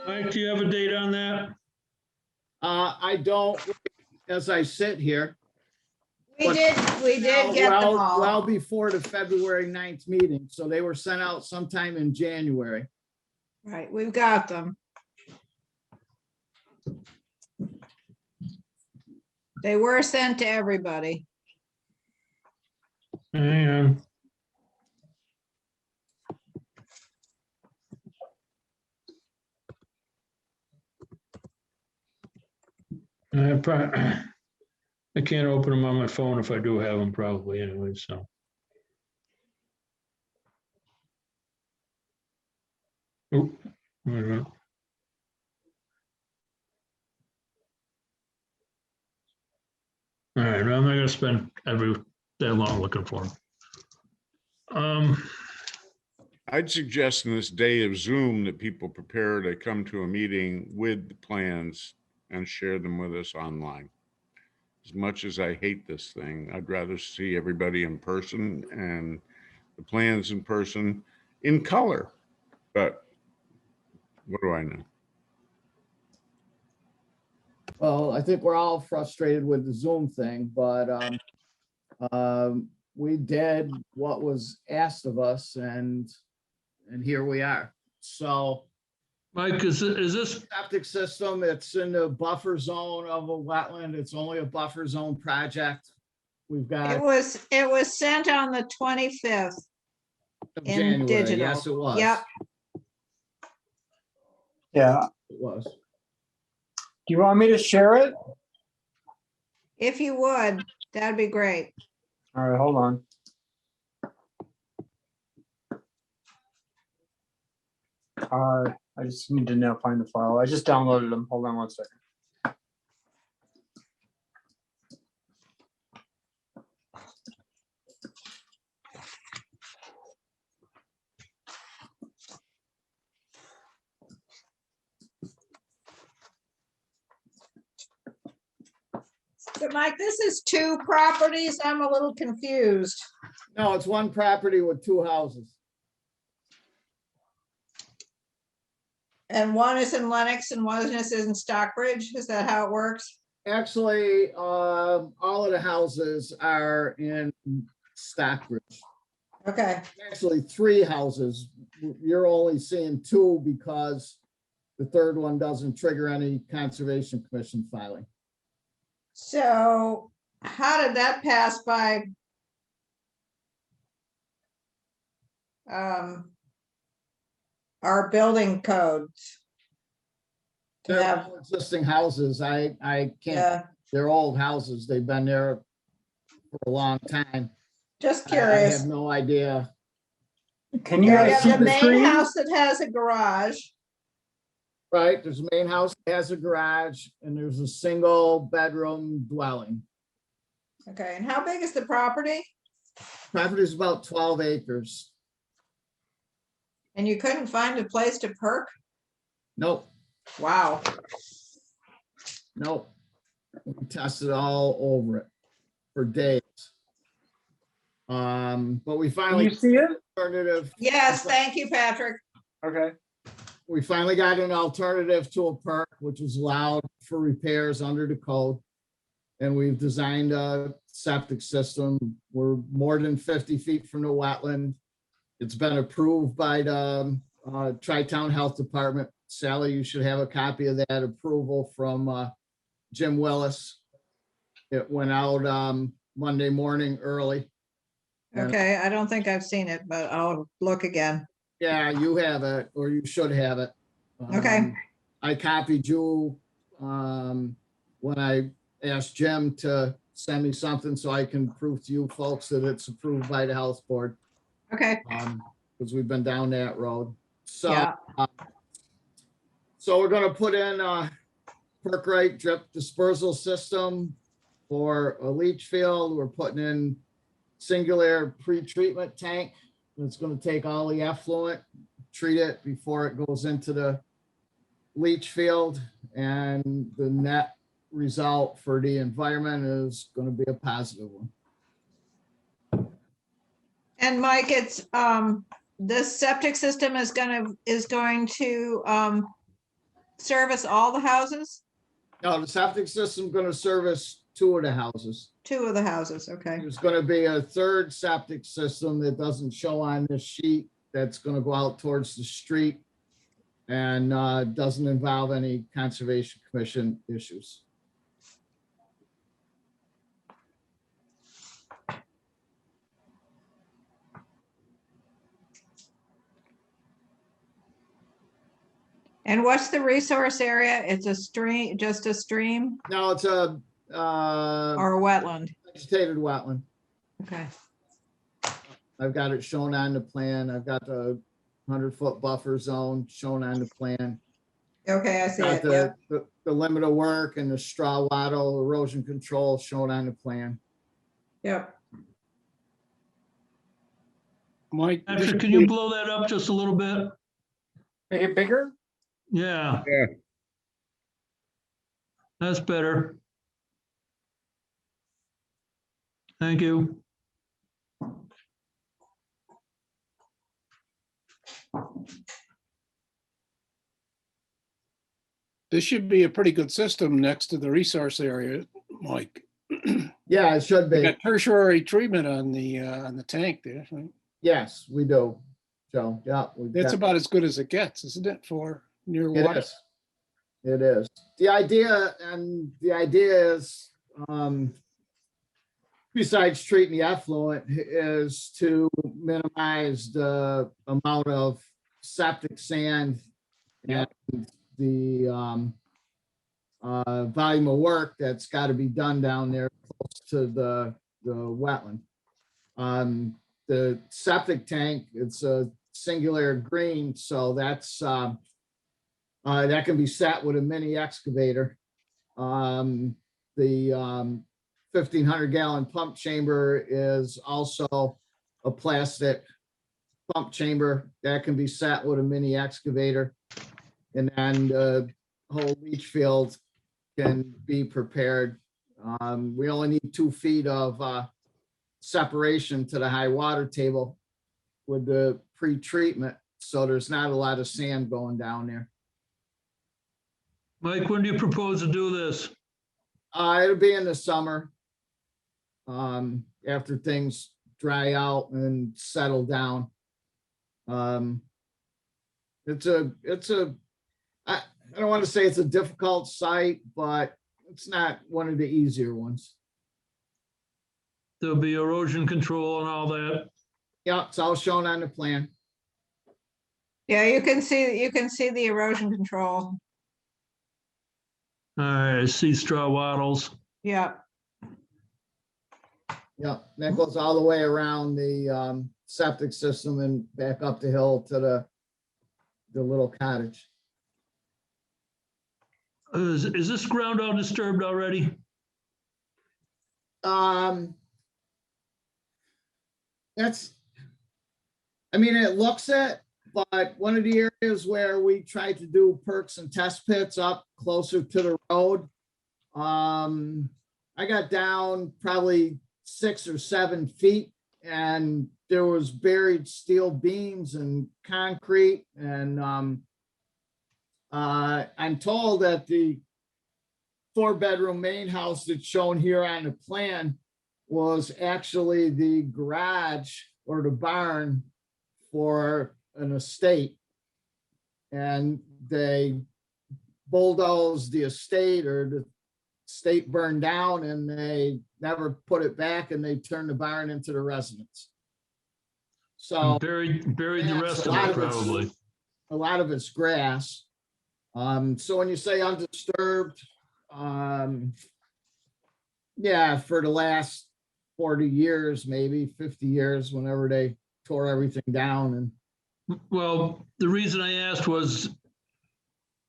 Mike, do you have a date on that? I don't, as I sit here. We did get them Well all. before the February 9th meeting, so they were sent out sometime in January. Right, we've got them. They were sent to everybody. Hang on. I can't open them on my phone if I do have them probably anyway, so. Oop, wait a minute. All right, well, I'm not gonna spend that long looking for them. I'd suggest in this day of Zoom that people prepare to come to a meeting with the plans and share them with us online. As much as I hate this thing, I'd rather see everybody in person and the plans in person in color. But what do I know? Well, I think we're all frustrated with the Zoom thing, but we did what was asked of us, and here we are. So Mike, is this, septic system, it's in the buffer zone of a wetland. It's only a buffer zone project. We've It got was sent on the 25th. in January. digital. Yes, it was. Yep. Yeah. It was. Do you want me to share it? If you would, that'd be great. All right, hold on. I just need to now find the file. I just downloaded them. Hold on one second. So Mike, this is 2 properties. I'm a little confused. No, it's one property with 2 houses. And one is in Lenox and one is in Stockbridge. Is that how it works? Actually, all of the houses are in Stockbridge. Okay, Actually, 3 houses. You're only seeing 2 because the third one doesn't trigger any Conservation Commission filing. so how did that pass by? Our building codes? To They're have, all existing houses. I can't, yeah, they're old houses. They've been there for a long time. just I curious. have no idea. Can you You guys see have the the main screen? house that has a garage. Right, there's a main house, that has a garage, and there's a single bedroom dwelling. Okay, and how big is the property? Property is about 12 acres. And you couldn't find a place to perk? Nope, Wow. nope. We tested all over it for days. But we Can finally you see it? alternative. Yes, thank you, Patrick. Okay. we finally got an alternative to a perk, which is allowed for repairs under the code. And we've designed a septic system. We're more than 50 feet from the wetland. It's been approved by the Tri-Town Health Department. Sally, you should have a copy of that approval from Jim Willis. It went out Monday morning early. And- Okay, I don't think I've seen it, but I'll look again. Yeah, you have it, or you should have it. Okay. I copied you when I asked Jim to send me something so I can prove to you folks that it's approved by the health board. Okay, Because we've been down that road. So, yeah, so we're gonna put in a perk drip dispersal system for a leach field. We're putting in singular pre-treatment tank. It's gonna take all the effluent, treat it before it goes into the leach field, and the net result for the environment is gonna be a positive one. and Mike, it's, this septic system is going to service all the houses? Now, the septic system gonna service 2 of the houses. 2 of the houses, okay. There's gonna be a third septic system that doesn't show on this sheet that's gonna go out towards the street and doesn't involve any Conservation Commission issues. And what's the resource area? It's a stream, just a stream Now, it's a or a wetland? vegetated wetland. Okay, I've got it shown on the plan. I've got the 100-foot buffer zone shown on the plan. okay, I see Got it, yeah. the limit of work and the straw wattle erosion control shown on the plan. Yep. Mike, this Patrick, should can you be- blow that up just a little bit? Make it bigger? Yeah. Yeah. That's better. Thank you. this should be a pretty good system next to the resource area, Mike. Yeah, it should They be. got tertiary treatment on the tank there. Right? Yes, we do. Joe, yeah. we've That's got- about as good as it gets, isn't it, for near It water? is. It is. The idea is, besides treating the effluent, is to minimize the amount of septic sand and the volume of work that's got to be done down there close to the wetland. The septic tank, it's a singular green, so that's that can be set with a mini excavator. The 1,500-gallon pump chamber is also a plastic pump chamber that can be set with a mini excavator. And then the whole leach field can be prepared. We only need 2 feet of separation to the high water table with the pre-treatment, so there's not a lot of sand going down there. Mike, when do you propose to do this? It'll be in the summer. After things dry out and settle down. It's a, I don't want to say it's a difficult site, but it's not one of the easier ones. There'll be erosion control and all that. Yeah, it's all shown on the plan. Yeah, you can see the erosion control. All right, I see straw wattles. Yeah, Yeah, that goes all the way around the septic system and back up the hill to the little cottage. Is this ground all disturbed already? That's, I mean, it looks it, but one of the areas where we tried to do perks and test pits up closer to the road, I got down probably 6 or 7 feet and there was buried steel beams and concrete and I'm told that the 4-bedroom main house that's shown here on the plan was actually the garage or the barn for an estate. And they bulldozed the estate, or the estate burned down, and they never put it back, and they turned the barn into the residence. So Buried the yeah, rest so of a lot it of it's- probably. a lot of it's grass. So when you say undisturbed, yeah, for the last 40 years, maybe 50 years, whenever they tore everything down. And Well, the reason I asked was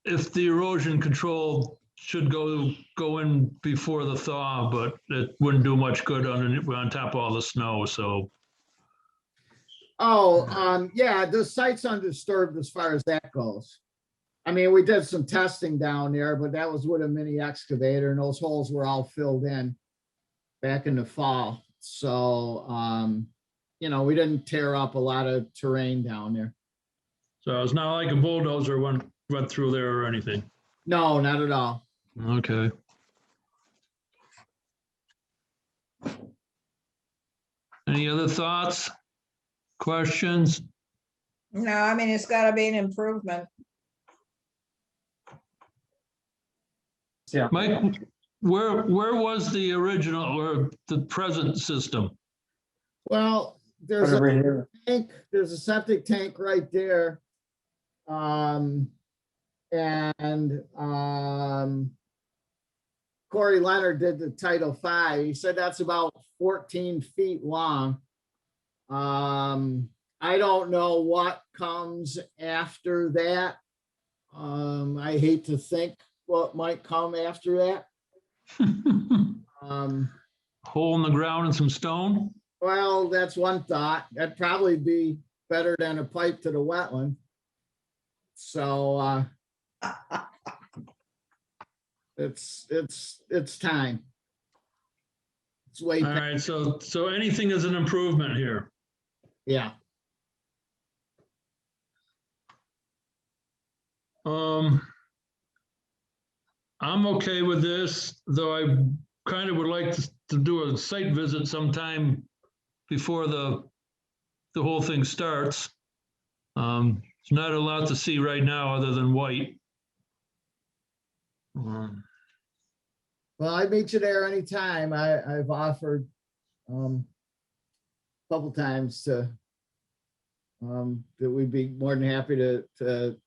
if the erosion control should go in before the thaw, but it wouldn't do much good on top of all the snow, so. yeah, the site's undisturbed as far as that goes. I mean, we did some testing down there, but that was with a mini excavator, and those holes were all filled in back in the fall. So, we didn't tear up a lot of terrain down there. So it's not like a bulldozer went through there or anything. No, not at all. Okay. Any other thoughts, questions? No, I mean, it's gotta be an improvement. Yeah. Mike, where was the original or the present system? Well, there's a Over here. tank, there's a septic tank right there. Corey Leonard did the Title V. He said that's about 14 feet long. I don't know what comes after that. I hate to think what might come after that. Hole in the ground and some stone? Well, that's one thought. That'd probably be better than a pipe to the wetland. So, it's time. It's way, All right, so anything is an improvement here. yeah. I'm okay with this, though I kind of would like to do a site visit sometime before the whole thing starts. There's not a lot to see right now other than white. Well, I'd meet you there anytime. I've offered a couple times to that we'd be more than happy to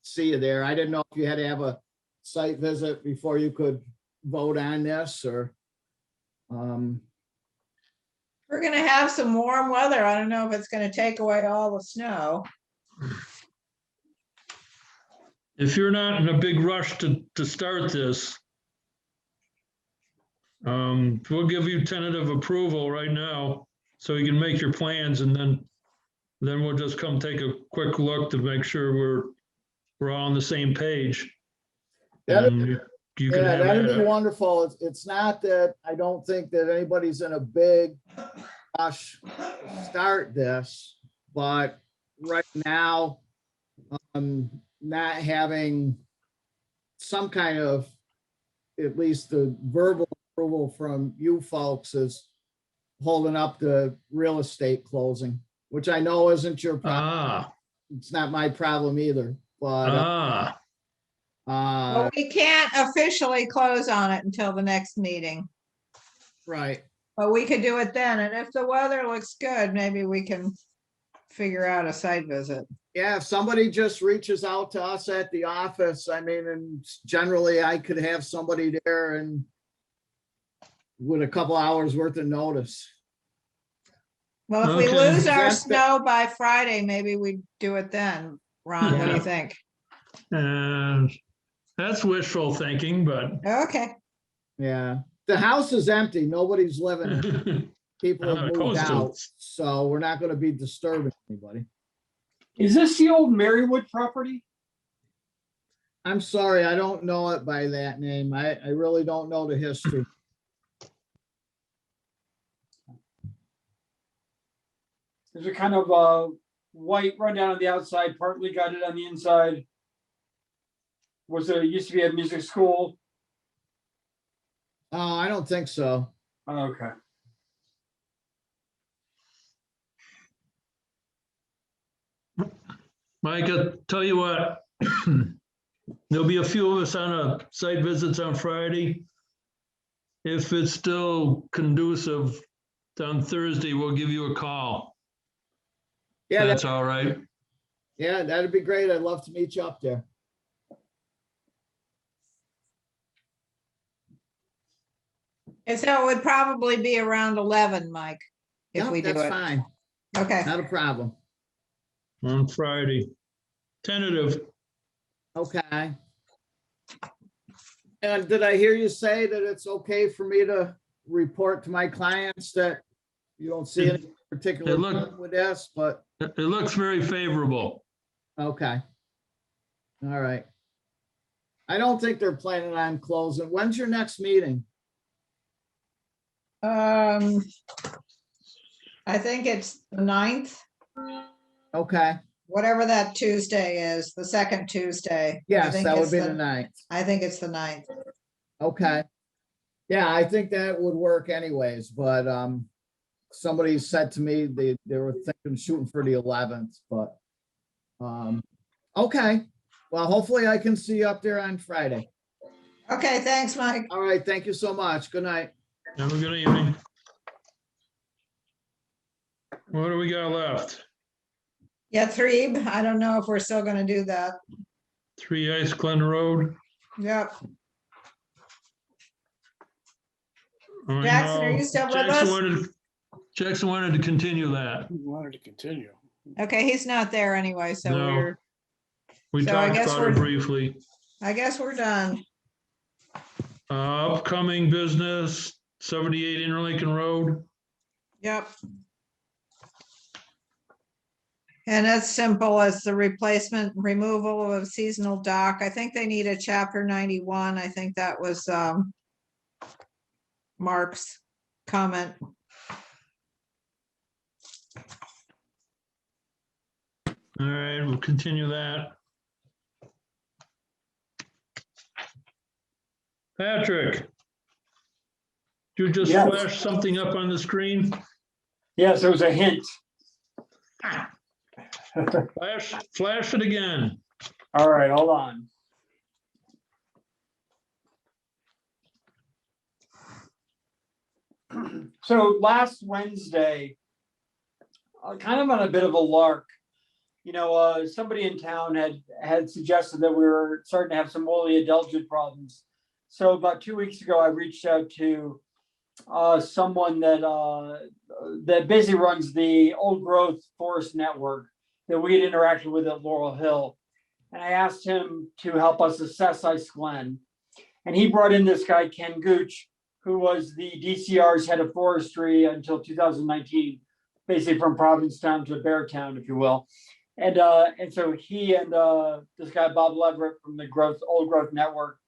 see you there. I didn't know if you had to have a site visit before you could vote on this, or We're gonna have some warm weather. I don't know if it's gonna take away all the snow. If you're not in a big rush to start this, we'll give you tentative approval right now so you can make your plans, and then we'll just come take a quick look to make sure we're all on the same page. That'd- And you can yeah, have that'd at be it. wonderful. It's not that I don't think that anybody's in a big rush to start this, but right now, not having some kind of, at least the verbal approval from you folks is holding up the real estate closing, which I know isn't your problem. It's not my problem either, but But we can't officially close on it until the next meeting, right. but we could do it then. And if the weather looks good, maybe we can figure out a site visit. Yeah, if somebody just reaches out to us at the office, I mean, and generally I could have somebody there and with a couple hours worth of notice. Well, if we Okay. lose our That's the- snow by Friday, maybe we do it then. Ron, what do you Yeah. think? And that's wishful thinking, but Okay, Yeah, the house is empty. Nobody's living in it. People I'm have not moved opposed to out, it. so we're not gonna be disturbing anybody. Is this the old Marywood property? I'm sorry, I don't know it by that name. I really don't know the history. Is it kind of white rundown on the outside, partly gutted on the inside? Was there, used to be a music school? Oh, I don't think so. Okay. Mike, I'll tell you what. There'll be a few of us on a site visits on Friday. If it's still conducive on Thursday, we'll give you a call. Yeah, That's all right. yeah, that'd be great. I'd love to meet you up there. And so it would probably be around 11, Mike, if Yep, we do that's it. fine. Okay. Not a problem. On Friday. Tentative. Okay. And did I hear you say that it's okay for me to report to my clients that you don't see any particular It look- problem with this, but, It looks very favorable. okay. All right. I don't think they're planning on closing. When's your next meeting? I think it's the 9th, Okay, whatever that Tuesday is, the second Tuesday. I yes, think that would it's be the 9th. I think it's the 9th. Okay. Yeah, I think that would work anyways, but somebody said to me they were thinking shooting for the 11th, but okay. Well, hopefully I can see you up there on Friday. Okay, thanks, Mike. All right, thank you so much. Good night. Have a good evening. What do we got left? Yeah, Threeb, I don't know if we're still gonna do that. 3 Ice Glen Road. Yep. I Jackson, are know. you still with Jackson us? Jackson wanted to continue that. We wanted to continue. Okay, he's not there anyway, so No. We So I talked guess about it we're- briefly. I guess we're done. Upcoming business, 78 Interlaken Road. Yep. And as simple as the replacement, removal of a seasonal dock. I think they need a chapter 91. I think that was Mark's comment. All right, we'll continue that. Patrick, did you just Yes. flash something up on the screen? Yes, it was a hint. Flash it again. All right, hold on. So last Wednesday, kind of on a bit of a lark, somebody in town had suggested that we were starting to have some woolly adelgid problems. So about 2 weeks ago, I reached out to someone that basically runs the old growth forest network that we had interacted with at Laurel Hill. And I asked him to help us assess Ice Glen. And he brought in this guy, Ken Gooch, who was the DCR's head of forestry until 2019, basically from Provincetown to Beartown, if you will. And so he and this guy, Bob Leverett from the Old Growth Network,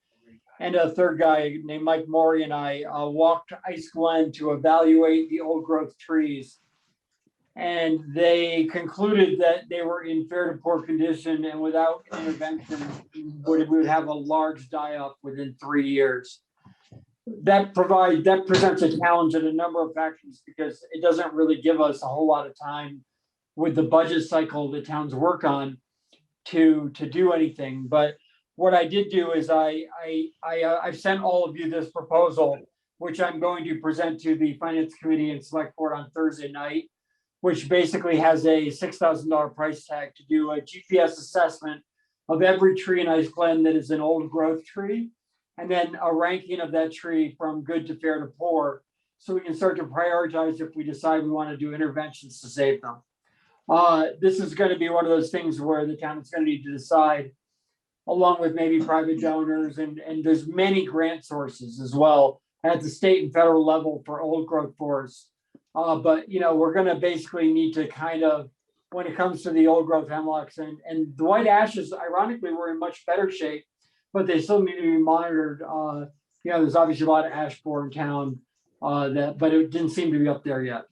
and a third guy named Mike Morey and I walked Ice Glen to evaluate the old growth trees. And they concluded that they were in fair to poor condition, and without intervention, we would have a large die-off within 3 years. That presents a challenge in a number of factors, because it doesn't really give us a whole lot of time with the budget cycle the towns work on to do anything. But what I did do is I've sent all of you this proposal, which I'm going to present to the Finance Committee and Select Board on Thursday night, which basically has a $6,000 price tag to do a GPS assessment of every tree in Ice Glen that is an old growth tree, and then a ranking of that tree from good to fair to poor, so we can start to prioritize if we decide we want to do interventions to save them. This is going to be one of those things where the town is going to need to decide, along with maybe private donors, and there's many grant sources as well at the state and federal level for old growth forests. But we're going to basically need to kind of, when it comes to the old growth hemlocks and the white ashes, ironically, were in much better shape, but they still need to be monitored. There's obviously a lot of ash borer in town, but it didn't seem to be up there yet.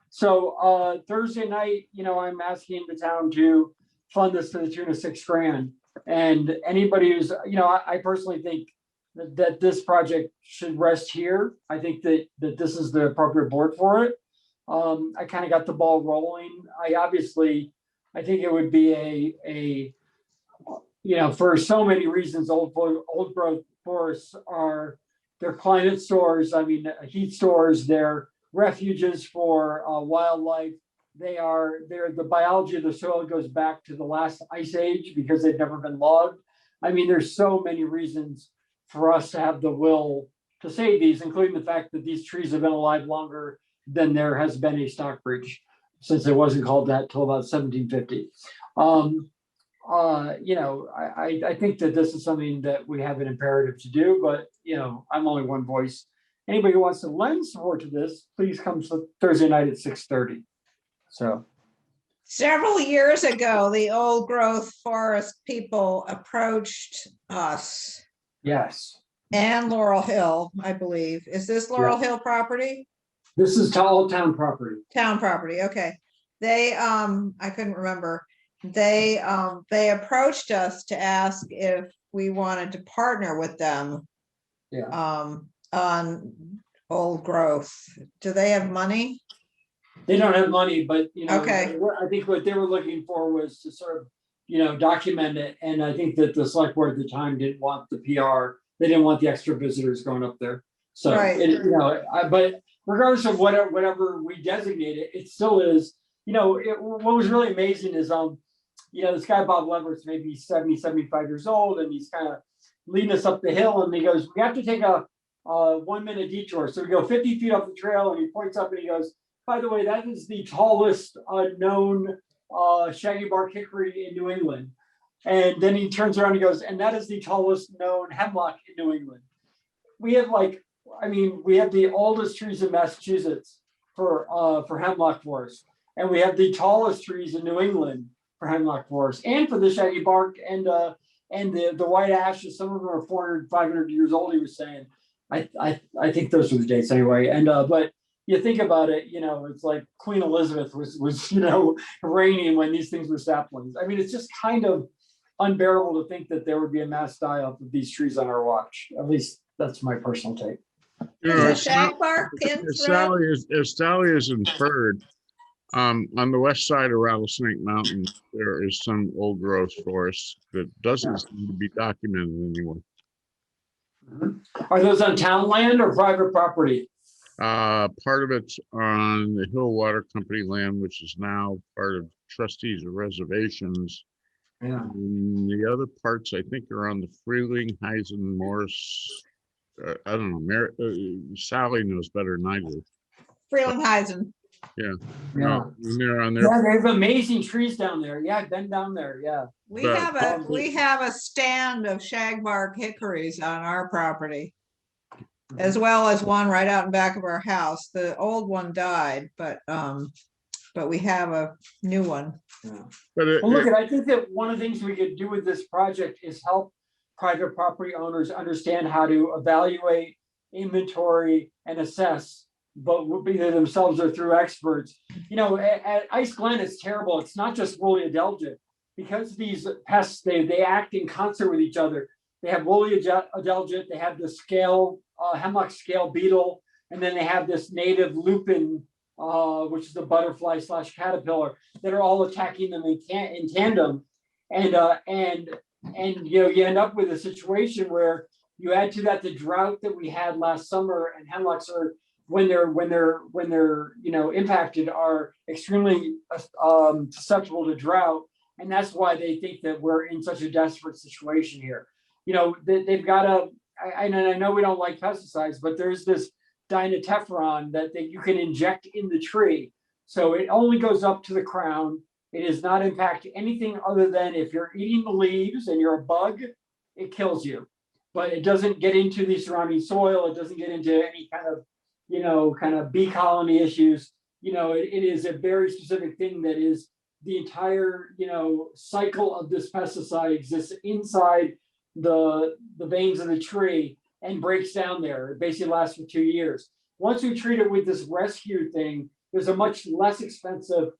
So Thursday night, I'm asking the town to fund this to the tune of $6 grand. And anybody who's, I personally think that this project should rest here. I think that this is the appropriate board for it. I kind of got the ball rolling. I think it would be for so many reasons, old growth forests they're climate stores. I mean, heat stores, they're refuges for wildlife. They're the biology of the soil goes back to the last ice age because they've never been logged. I mean, there's so many reasons for us to have the will to save these, including the fact that these trees have been alive longer than there has been a Stockbridge, since it wasn't called that till about 1750. I think that this is something that we have an imperative to do, but I'm only one voice. Anybody who wants to lend support to this, please come to Thursday night at 6:30. So Several years ago, the old growth forest people approached us yes, and Laurel Hill, I believe. Is this Laurel Hill property? this is all town property. Town property, okay. They, I couldn't remember. They approached us to ask if we wanted to partner with them on old growth. Do they have money? They don't have money, but Okay. I think what they were looking for was to sort of document it. And I think that the select board at the time didn't want the PR. They didn't want the extra visitors going up there. So Right. but regardless of whatever we designate it, it still is. What was really amazing is this guy Bob Lever's maybe 70, 75 years old, and he's kind of leading us up the hill, and he goes, "We have to take a 1-minute detour." So we go 50 feet off the trail, and he points up and he goes, "By the way, that is the tallest known shaggy bark hickory in New England." And then he turns around and goes, "And that is the tallest known hemlock in New England." We have we have the oldest trees in Massachusetts for hemlock forest, and we have the tallest trees in New England for hemlock forest, and for the shaggy bark and the white ashes. Some of them are 400, 500 years old, he was saying. I think those were the dates anyway. And but you think about it, it's like Queen Elizabeth was reigning when these things were saplings. I mean, it's just kind of unbearable to think that there would be a mass die-off of these trees on our watch. At least that's my personal take. Is the shagbark in threat? If Sally is inferred, on the west side of Rattlesnake Mountain, there is some old growth forest that doesn't seem to be documented anywhere. Are those on town land or private property? Part of it's on the Hill Water Company land, which is now part of trustees of reservations. Yeah. And the other parts, I think, are on the Freeling, Heisen, Morse. I don't know. Sally knows better than I do. Frelinghuysen. Yeah. Yeah. And they're on there. Yeah, they have amazing trees down there. Yeah, I've been down there. Yeah. We But- have a stand of shagbark hickories on our property, as well as one right out in back of our house. The old one died, but we have a new one. But Well, look, I think that one of the things we could do with this project is help private property owners understand how to evaluate, inventory, and assess, but either themselves or through experts. At Ice Glen, it's terrible. It's not just woolly adelgid. Because these pests, they act in concert with each other. They have woolly adelgid, they have the scale, hemlock scale beetle, and then they have this native lupin, which is a butterfly / caterpillar, that are all attacking them in tandem. And you end up with a situation where you add to that the drought that we had last summer, and hemlocks are when they're impacted are extremely susceptible to drought. And that's why they think that we're in such a desperate situation here. They've got I know we don't like pesticides, but there's this dinotefron that you can inject in the tree. So it only goes up to the crown. It does not impact anything other than if you're eating the leaves and you're a bug, it kills you. But it doesn't get into the surrounding soil. It doesn't get into any kind of bee colony issues. It is a very specific thing that is the entire cycle of this pesticide exists inside the veins of the tree and breaks down there. It basically lasts for 2 years. Once we treat it with this rescue thing, there's a much less expensive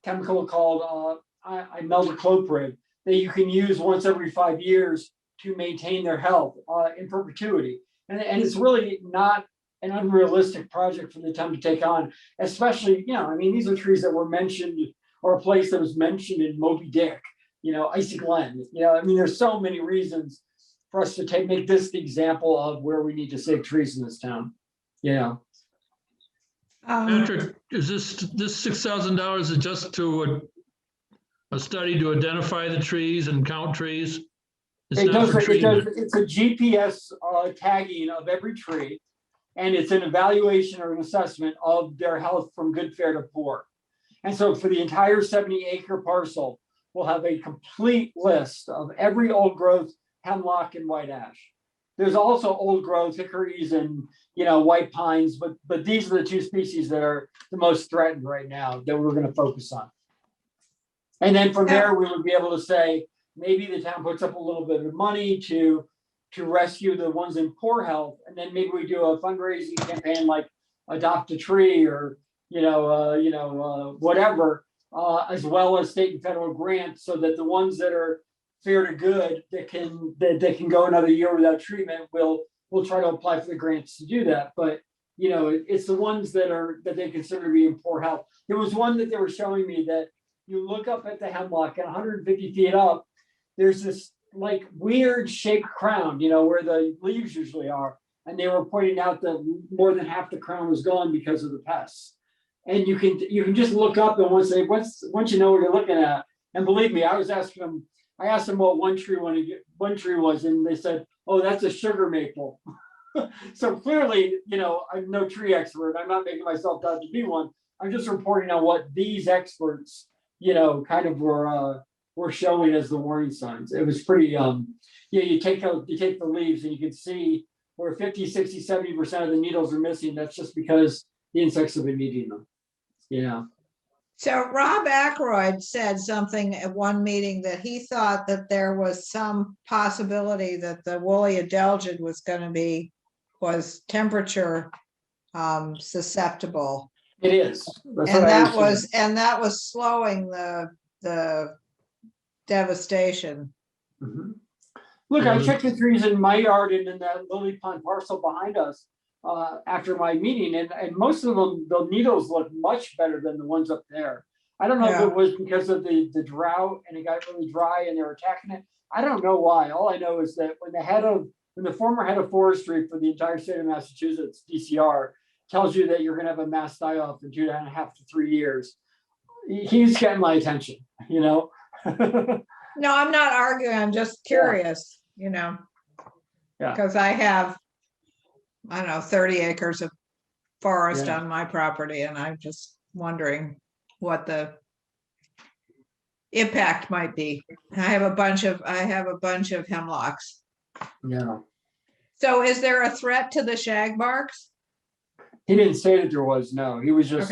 chemical called imidacloprid that you can use once every 5 years to maintain their health in perpetuity. And it's really not an unrealistic project for the town to take on, especially, I mean, these are trees that were mentioned, or a place that was mentioned in Moby Dick, Icy Glen, I mean, there's so many reasons for us to make this the example of where we need to save trees in this town, Patrick, is this $6,000 is just to a study to identify the trees and count trees? It's It not does, for it treatment. does, it's a GPS tagging of every tree. And it's an evaluation or an assessment of their health from good, fair to poor. And so for the entire 70-acre parcel, we'll have a complete list of every old growth hemlock and white ash. There's also old growth hickories and, white pines, but these are the two species that are the most threatened right now that we're going to focus on. And then from there, we would be able to say, maybe the town puts up a little bit of money to rescue the ones in poor health, and then maybe we do a fundraising campaign like adopt a tree or whatever, as well as state and federal grants, so that the ones that are fair to good that can go another year without treatment, we'll try to apply for the grants to do that. But it's the ones that they consider to be in poor health. There was one that they were showing me that you look up at the hemlock at 150 feet up, there's this like weird shaped crown, where the leaves usually are. And they were pointing out that more than half the crown was gone because of the pests. And you can just look up and once you know what you're looking at, and believe me, I asked them what one tree was, and they said, oh, that's a sugar maple. So clearly, I'm no tree expert. I'm not making myself out to be one. I'm just reporting on what these experts, kind of were showing as the warning signs. It was pretty, you take the leaves and you can see where 50, 60, 70% of the needles are missing. That's just because the insects have been eating them. So Rob Ackroyd said something at one meeting that he thought that there was some possibility that the woolly adelgid was temperature susceptible. It is. And that was slowing the devastation. Mm-hmm. Look, I checked the trees in my yard and in that lily pond parcel behind us after my meeting, and most of them, the needles look much better than the ones up there. I don't know if it was because of the drought and it got really dry and they were attacking it. I don't know why. All I know is that when the former head of forestry for the entire state of Massachusetts, DCR, tells you that you're going to have a mass die-off in 2.5 to 3 years, he's getting my attention, No, I'm not arguing. I'm just curious, because I have, 30 acres of forest on my property, and I'm just wondering what the impact might be. I have a bunch of hemlocks. Yeah. So is there a threat to the shagbarks? He didn't say that there was, no. He was just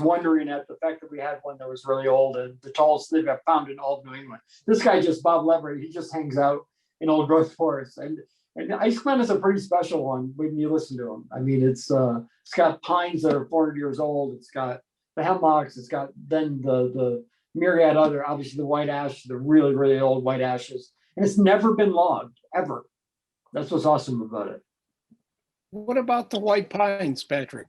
wondering at the fact that we had one that was really old and the tallest they've found in all of New England. This guy Bob Leverett, he just hangs out in old growth forests. And Ice Glen is a pretty special one when you listen to him. I mean, it's got pines that are 400 years old. It's got the hemlocks. It's got then the myriad other, obviously the white ash, the really, really old white ashes. And it's never been logged, ever. That's what's awesome about it. What about the white pines, Patrick?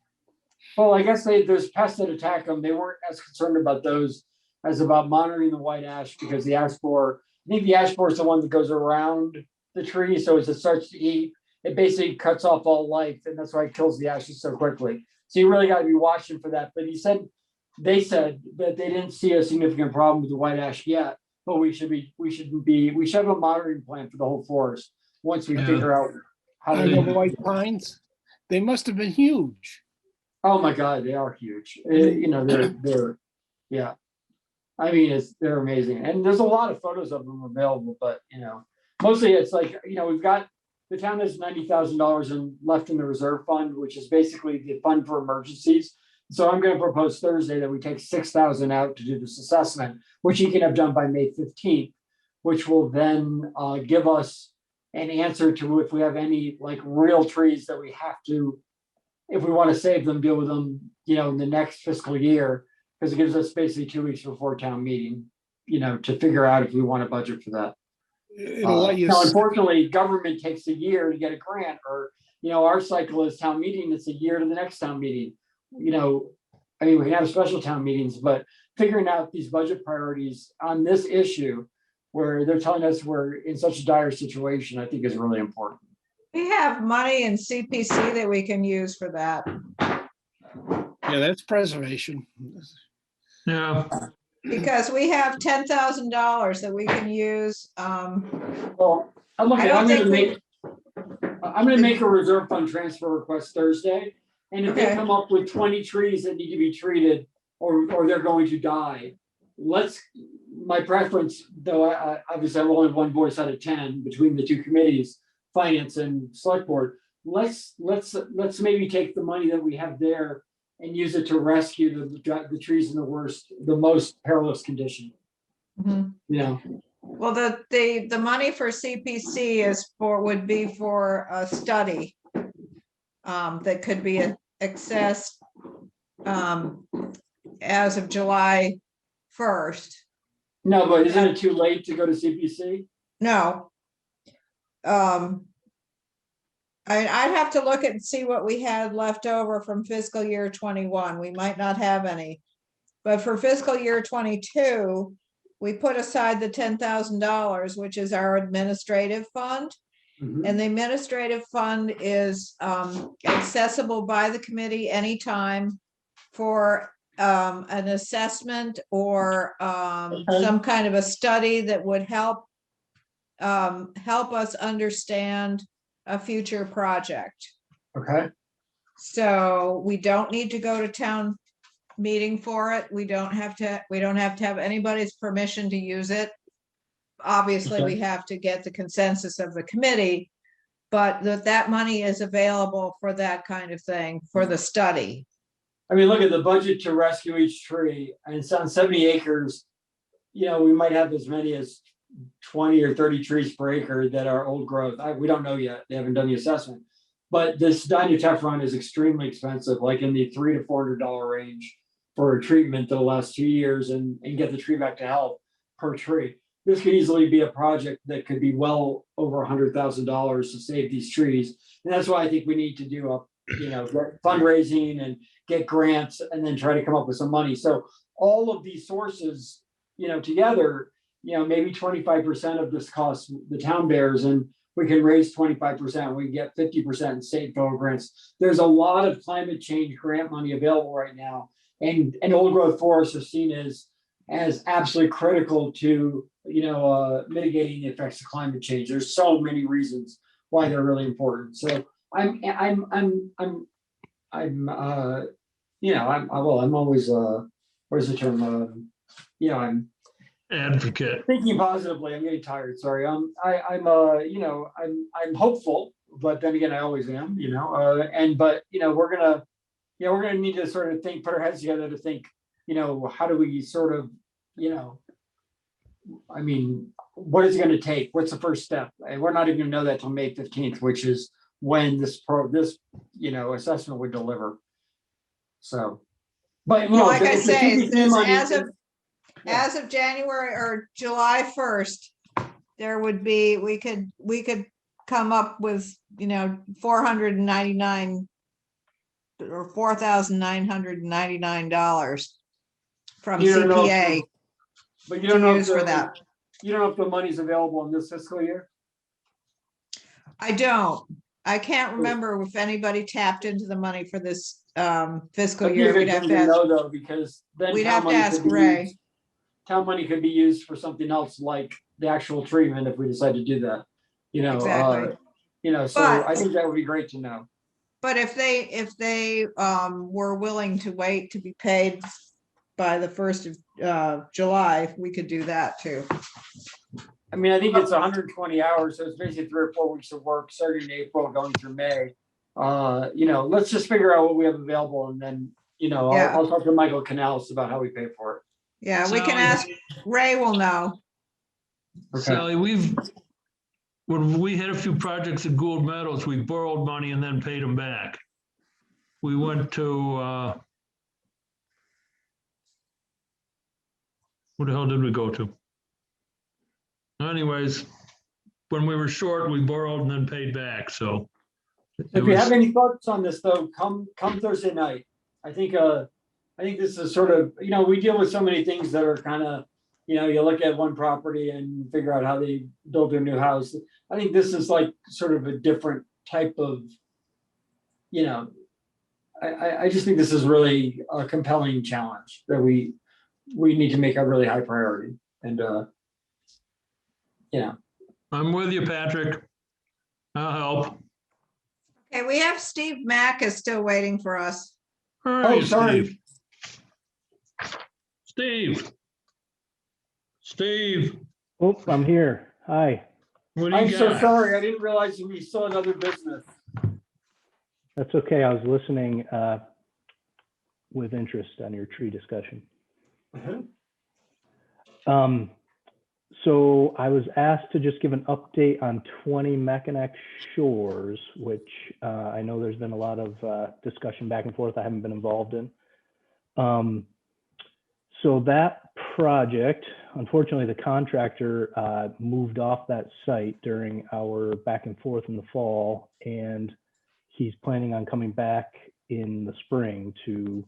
Well, I guess there's pests that attack them. They weren't as concerned about those as about monitoring the white ash, because the ash borer, I think the ash borer is the one that goes around the tree. So as it starts to eat, it basically cuts off all life, and that's why it kills the ashes so quickly. So you really got to be watching for that. But they said that they didn't see a significant problem with the white ash yet, but we should have a monitoring plan for the whole forest once we figure out how to the white pines. They must have been huge. Oh my God, they are huge. They're I mean, they're amazing, and there's a lot of photos of them available. But mostly it's like we've got the town has $90,000 left in the reserve fund, which is basically the fund for emergencies. So I'm going to propose Thursday that we take $6,000 out to do this assessment, which you can have done by May 15th, which will then give us an answer to if we have any like real trees that we have to, if we want to save them, deal with them, in the next fiscal year, because it gives us basically 2 weeks before town meeting. to figure out if we want to budget for that. It'll let you, Now, unfortunately, government takes a year to get a grant, or, our cycle is town meeting, it's a year to the next town meeting. We can have special town meetings, but figuring out these budget priorities on this issue where they're telling us we're in such a dire situation, I think is really important. We have money in CPC that we can use for that. yeah, that's preservation. Yeah, Because we have $10,000 that we can use. Well, I'm I don't think gonna make a reserve fund transfer request Thursday. And if they Okay. come up with 20 trees that need to be treated or they're going to die, my preference, though, obviously I'm only one voice out of 10 between the two committees, finance and select board. Let's maybe take the money that we have there and use it to rescue the trees in the most perilous condition. Mhm. Well, the money for CPC would be for a study that could be accessed as of July 1st. No, but isn't it too late to go to CPC? No. I'd have to look and see what we had left over from fiscal year 21. We might not have any. But for fiscal year 22, we put aside the $10,000, which is our administrative fund. Mhm. And the administrative fund is accessible by the committee anytime for an assessment or some kind of a study that would help us understand a future project. Okay. So we don't need to go to town meeting for it. We don't have to have anybody's permission to use it. Obviously, we have to get the consensus of the committee, but that money is available for that kind of thing, for the study. I mean, look at the budget to rescue each tree, and it's on 70 acres. We might have as many as 20 or 30 trees per acre that are old growth. We don't know yet. They haven't done the assessment. But this dinotefron is extremely expensive, like in the $300 to $400 range for a treatment that'll last 2 years and get the tree back to health per tree. This could easily be a project that could be well over $100,000 to save these trees. And that's why I think we need to do fundraising and get grants and then try to come up with some money. So all of these sources, together, maybe 25% of this cost the town bears, and we can raise 25%, we can get 50% in state and federal grants. There's a lot of climate change grant money available right now. And old growth forests are seen as absolutely critical to, mitigating the effects of climate change. There's so many reasons why they're really important. So I'm always, what is the term? I'm advocate. thinking positively. I'm getting tired. Sorry. I'm hopeful, but then again, I always am. We're gonna need to sort of put our heads together to think. How do we sort of, what is it going to take? What's the first step? And we're not even gonna know that till May 15th, which is when this assessment would deliver. So, but Well, like I it's the say, CPC money. as of January or July 1st, there would be, we could come up with, $499 or $4,999 from You don't know CPA But you don't know to if use for that. you don't know if the money's available in this fiscal year. I don't. I can't remember if anybody tapped into the money for this fiscal That'd be a year. good We'd have thing to to ask, know though, because then we'd town have to money could ask be Ray. used- Town money could be used for something else like the actual treatment if we decide to do that. Exactly. So But- I think that would be great to know. But if they were willing to wait to be paid by the 1st of July, we could do that too. I mean, I think it's 120 hours, so it's basically 3 or 4 weeks of work starting in April, going through May. Let's just figure out what we have available and then, Yeah. I'll talk to Michael Canales about how we pay for it. Yeah, we can Sally- ask, Ray will know. Okay. Sally, when we had a few projects at Gould Meadows, we borrowed money and then paid them back. We went to, Who the hell did we go to? Anyways, when we were short, we borrowed and then paid back, so. it If you have was- any thoughts on this though, come Thursday night. I think this is sort of, we deal with so many things that are kind of, you look at one property and figure out how they build their new house. I think this is like sort of a different type of, I just think this is really a compelling challenge that we need to make a really high priority. And, I'm with you, Patrick. I'll help. Okay, we have Steve Mack is still waiting for us. Where are you, sorry. Steve? Steve. Steve, Oh, I'm here. Hi. what do I'm you so got? sorry. I didn't realize we still had other business. That's okay. I was listening with interest on your tree discussion. So I was asked to just give an update on 20 Mackinac Shores, which I know there's been a lot of discussion back and forth I haven't been involved in. So that project, unfortunately, the contractor moved off that site during our back and forth in the fall, and he's planning on coming back in the spring to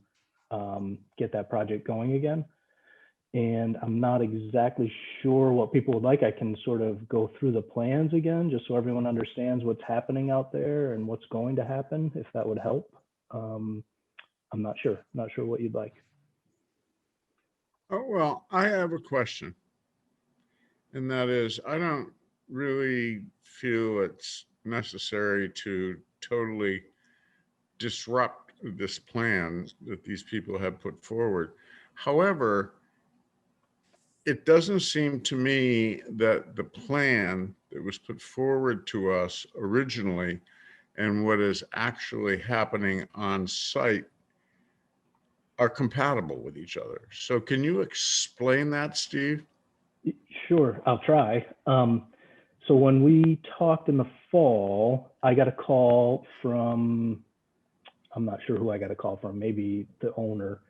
get that project going again. And I'm not exactly sure what people would like. I can sort of go through the plans again, just so everyone understands what's happening out there and what's going to happen, if that would help. I'm not sure what you'd like. Oh, well, I have a question. And that is, I don't really feel it's necessary to totally disrupt this plan that these people have put forward. However, it doesn't seem to me that the plan that was put forward to us originally and what is actually happening on site are compatible with each other. So can you explain that, Steve? Sure, I'll try. So when we talked in the fall, I got a call from, I'm not sure who I got a call from, maybe the owner,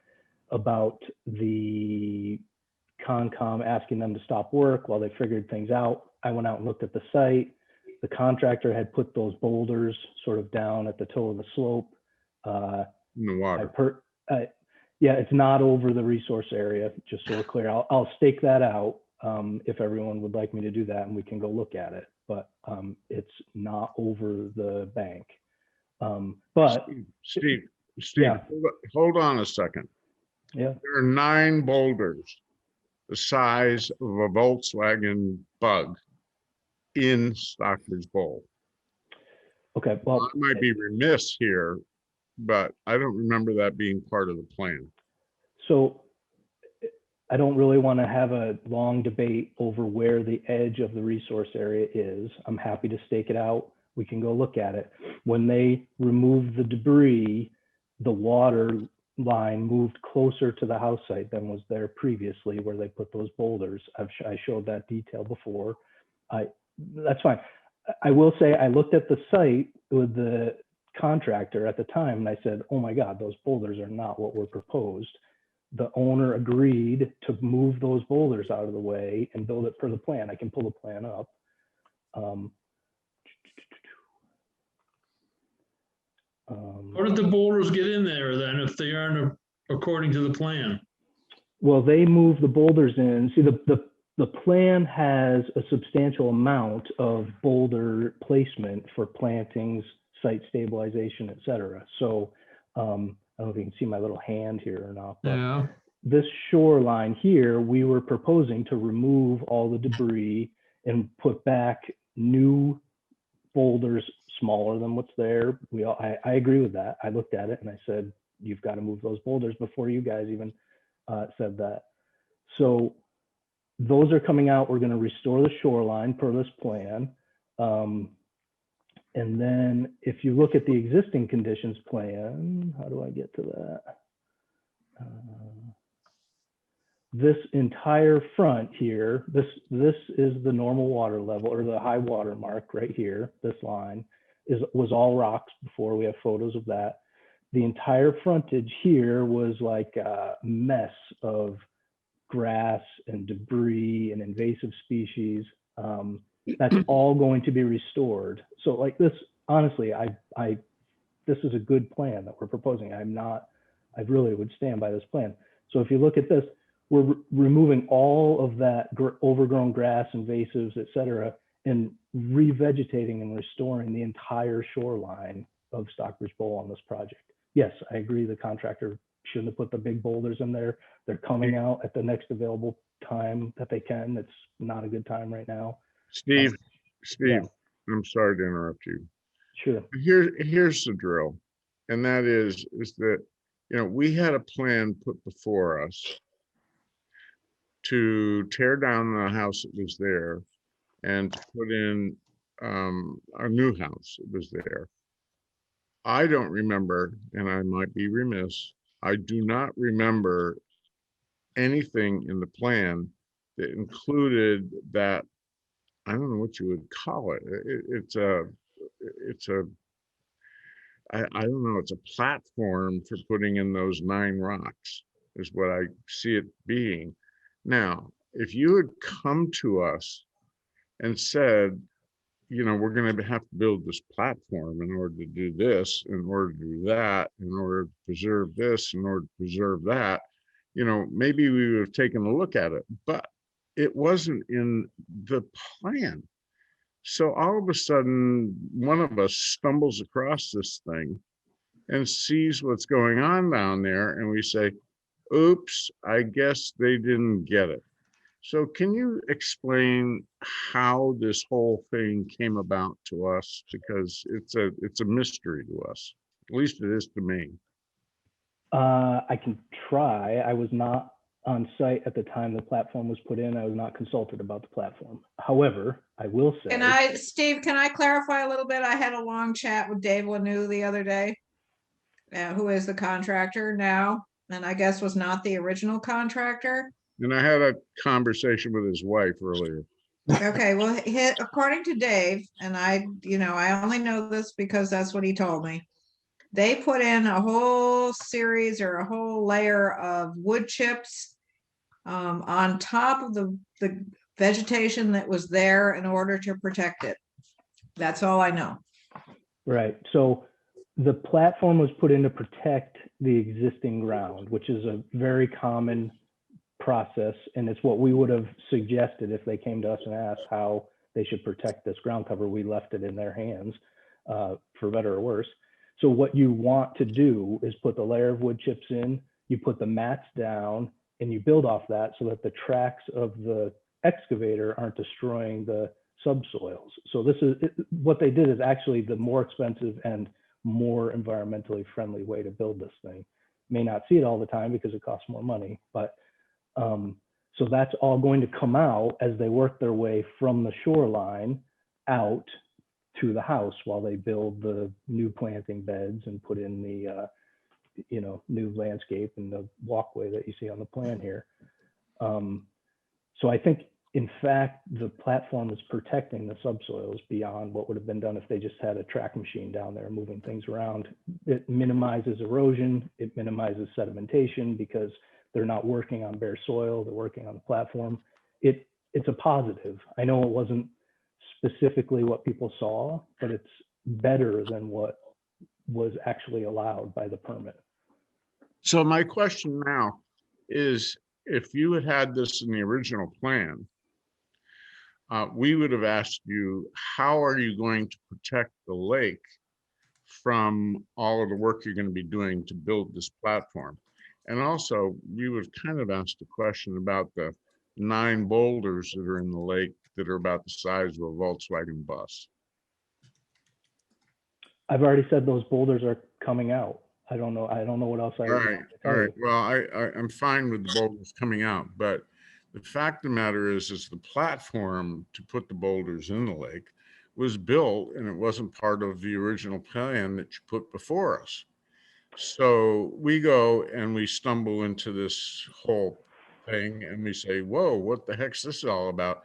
about the Concom asking them to stop work while they figured things out. I went out and looked at the site. The contractor had put those boulders sort of down at the toe of the slope. In the water. Yeah, it's not over the resource area, just so we're clear. I'll stake that out if everyone would like me to do that, and we can go look at it. But it's not over the bank. But Steve, yeah. hold on a second. Yeah. There are 9 boulders the size of a Volkswagen Bug in Stockbridge Bowl. Okay, well, I might be remiss here, but I don't remember that being part of the plan. So I don't really want to have a long debate over where the edge of the resource area is. I'm happy to stake it out. We can go look at it. When they removed the debris, the water line moved closer to the house site than was there previously where they put those boulders. I showed that detail before. That's fine. I will say I looked at the site with the contractor at the time and I said, oh my God, those boulders are not what were proposed. The owner agreed to move those boulders out of the way and build it per the plan. I can pull the plan up. How did the boulders get in there then if they aren't according to the plan? Well, they moved the boulders in. See, the plan has a substantial amount of boulder placement for plantings, site stabilization, et cetera. So I don't know if you can see my little hand here or not, but Yeah. this shoreline here, we were proposing to remove all the debris and put back new boulders smaller than what's there. I agree with that. I looked at it and I said, you've got to move those boulders before you guys even said that. So those are coming out. We're going to restore the shoreline per this plan. And then if you look at the existing conditions plan, how do I get to that? This entire front here, this is the normal water level or the high water mark right here. This line was all rocks before. We have photos of that. The entire frontage here was like a mess of grass and debris and invasive species. That's all going to be restored. So like this, honestly, this is a good plan that we're proposing. I really would stand by this plan. So if you look at this, we're removing all of that overgrown grass, invasives, et cetera, and revegetating and restoring the entire shoreline of Stockbridge Bowl on this project. Yes, I agree. The contractor shouldn't have put the big boulders in there. They're coming out at the next available time that they can. It's not a good time right now. Steve, Yeah. I'm sorry to interrupt you. Sure. Here's the drill. And that is that, we had a plan put before us to tear down the house that was there and to put in a new house that was there. I don't remember, and I might be remiss, I do not remember anything in the plan that included that, I don't know what you would call it. I don't know, it's a platform for putting in those 9 rocks is what I see it being. Now, if you had come to us and said, we're going to have to build this platform in order to do this, in order to do that, in order to preserve this, in order to preserve that, maybe we would have taken a look at it, but it wasn't in the plan. So all of a sudden, one of us stumbles across this thing and sees what's going on down there, and we say, oops, I guess they didn't get it. So can you explain how this whole thing came about to us? Because it's a mystery to us, at least it is to me. I can try. I was not on site at the time the platform was put in. I was not consulted about the platform. However, I will say. Steve, can I clarify a little bit? I had a long chat with Dave Lanou the other day, who is the contractor now, and I guess was not the original contractor. And I had a conversation with his wife earlier. Okay, well, according to Dave, and I only know this because that's what he told me. They put in a whole series or a whole layer of wood chips on top of the vegetation that was there in order to protect it. That's all I know. Right. So the platform was put in to protect the existing ground, which is a very common process. And it's what we would have suggested if they came to us and asked how they should protect this ground cover. We left it in their hands, for better or worse. So what you want to do is put the layer of wood chips in, you put the mats down, and you build off that so that the tracks of the excavator aren't destroying the subsoils. So what they did is actually the more expensive and more environmentally friendly way to build this thing. May not see it all the time because it costs more money, but so that's all going to come out as they work their way from the shoreline out to the house while they build the new planting beds and put in the new landscape and the walkway that you see on the plan here. So I think, in fact, the platform is protecting the subsoils beyond what would have been done if they just had a track machine down there moving things around. It minimizes erosion, it minimizes sedimentation because they're not working on bare soil, they're working on the platform. It's a positive. I know it wasn't specifically what people saw, but it's better than what was actually allowed by the permit. So my question now is, if you had had this in the original plan, we would have asked you, how are you going to protect the lake from all of the work you're going to be doing to build this platform? And also, we would have kind of asked a question about the 9 boulders that are in the lake that are about the size of a Volkswagen bus. I've already said those boulders are coming out. I don't know what else I. All right. Well, I'm fine with the boulders coming out, but the fact of the matter is the platform to put the boulders in the lake was built, and it wasn't part of the original plan that you put before us. So we go and we stumble into this whole thing, and we say, "Whoa, what the heck's this all about?"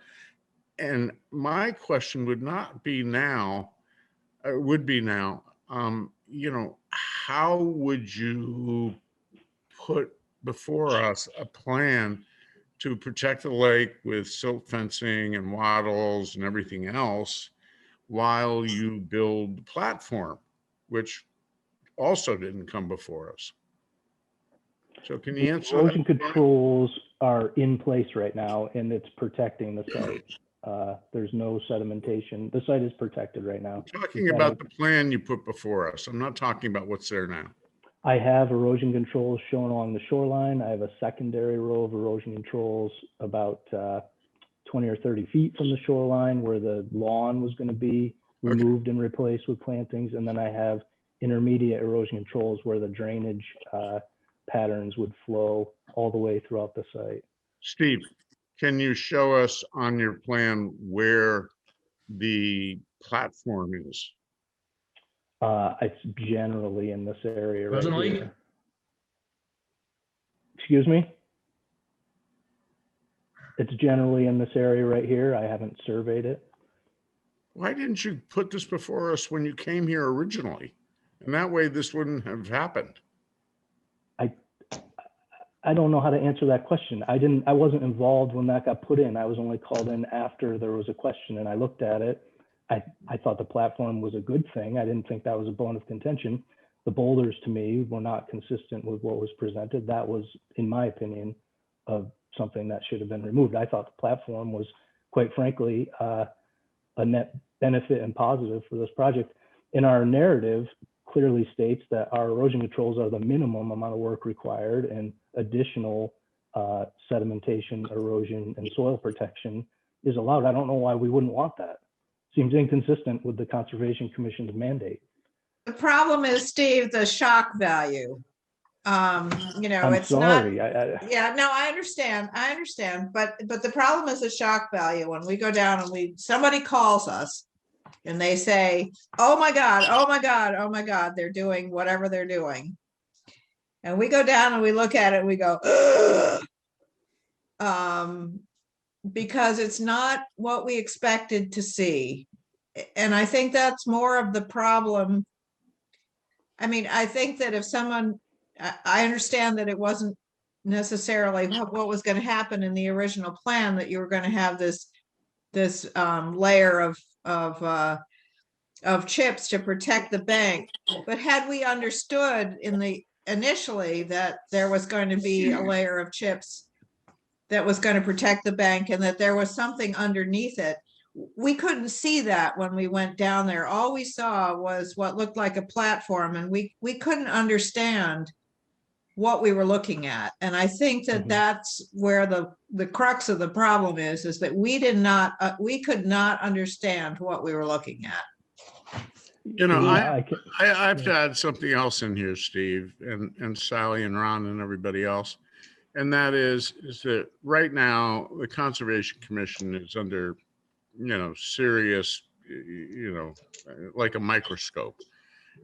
And my question would not be now. It would be now. How would you put before us a plan to protect the lake with silt fencing and wattles and everything else while you build the platform, which also didn't come before us. So can you The answer erosion that? controls are in place right now, and it's protecting the site. There's no sedimentation. The site is protected right now. I'm talking about the plan you put before us. I'm not talking about what's there now. I have erosion controls shown along the shoreline. I have a secondary row of erosion controls about 20 or 30 feet from the shoreline where the lawn was going to be removed and replaced with plantings. And then I have intermediate erosion controls where the drainage patterns would flow all the way throughout the site. Steve, can you show us on your plan where the platform is? It's generally in this area right Presently? here. Excuse me? It's generally in this area right here. I haven't surveyed it. Why didn't you put this before us when you came here originally? And that way this wouldn't have happened. I don't know how to answer that question. I wasn't involved when that got put in. I was only called in after there was a question and I looked at it. I thought the platform was a good thing. I didn't think that was a bone of contention. The boulders to me were not consistent with what was presented. That was, in my opinion, something that should have been removed. I thought the platform was, quite frankly, a net benefit and positive for this project. In our narrative, clearly states that our erosion controls are the minimum amount of work required, and additional sedimentation, erosion, and soil protection is allowed. I don't know why we wouldn't want that. Seems inconsistent with the Conservation Commission's mandate. The problem is, Steve, the shock value. You know, I'm it's sorry. not, yeah, no, I understand, but the problem is the shock value. When we go down and somebody calls us and they say, oh my God, oh my God, oh my God, they're doing whatever they're doing. And we go down and we look at it and we go, because it's not what we expected to see. And I think that's more of the problem. I mean, I think that if someone, I understand that it wasn't necessarily what was going to happen in the original plan, that you were going to have this layer of chips to protect the bank. But had we understood initially that there was going to be a layer of chips that was going to protect the bank and that there was something underneath it, we couldn't see that when we went down there. All we saw was what looked like a platform, and we couldn't understand what we were looking at. And I think that that's where the crux of the problem is that we could not understand what we were looking at. You know, I have to add something else in here, Steve, and Sally and Ron and everybody else. And that is that right now the Conservation Commission is under, serious, like a microscope.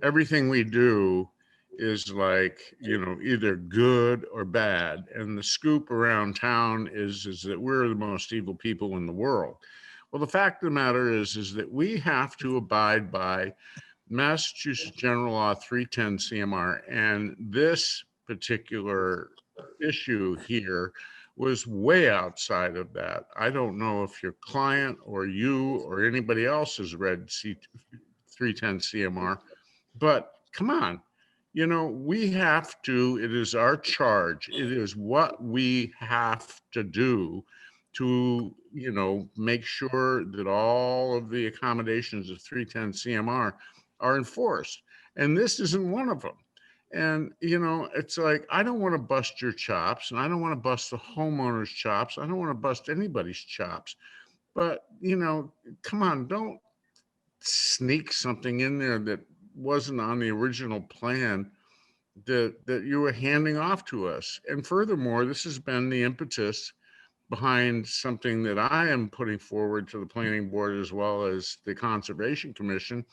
Everything we do is like, either good or bad. And the scoop around town is that we're the most evil people in the world. Well, the fact of the matter is that we have to abide by Massachusetts General Law 310 CMR. And this particular issue here was way outside of that. I don't know if your client or you or anybody else has read 310 CMR, but come on, we have to, it is our charge. It is what we have to do to, make sure that all of the accommodations of 310 CMR are enforced. And this isn't one of them. And, it's like, I don't want to bust your chops, and I don't want to bust the homeowner's chops. I don't want to bust anybody's chops. But, come on, don't sneak something in there that wasn't on the original plan that you were handing off to us. And furthermore, this has been the impetus behind something that I am putting forward to the planning board as well as the Conservation Commission.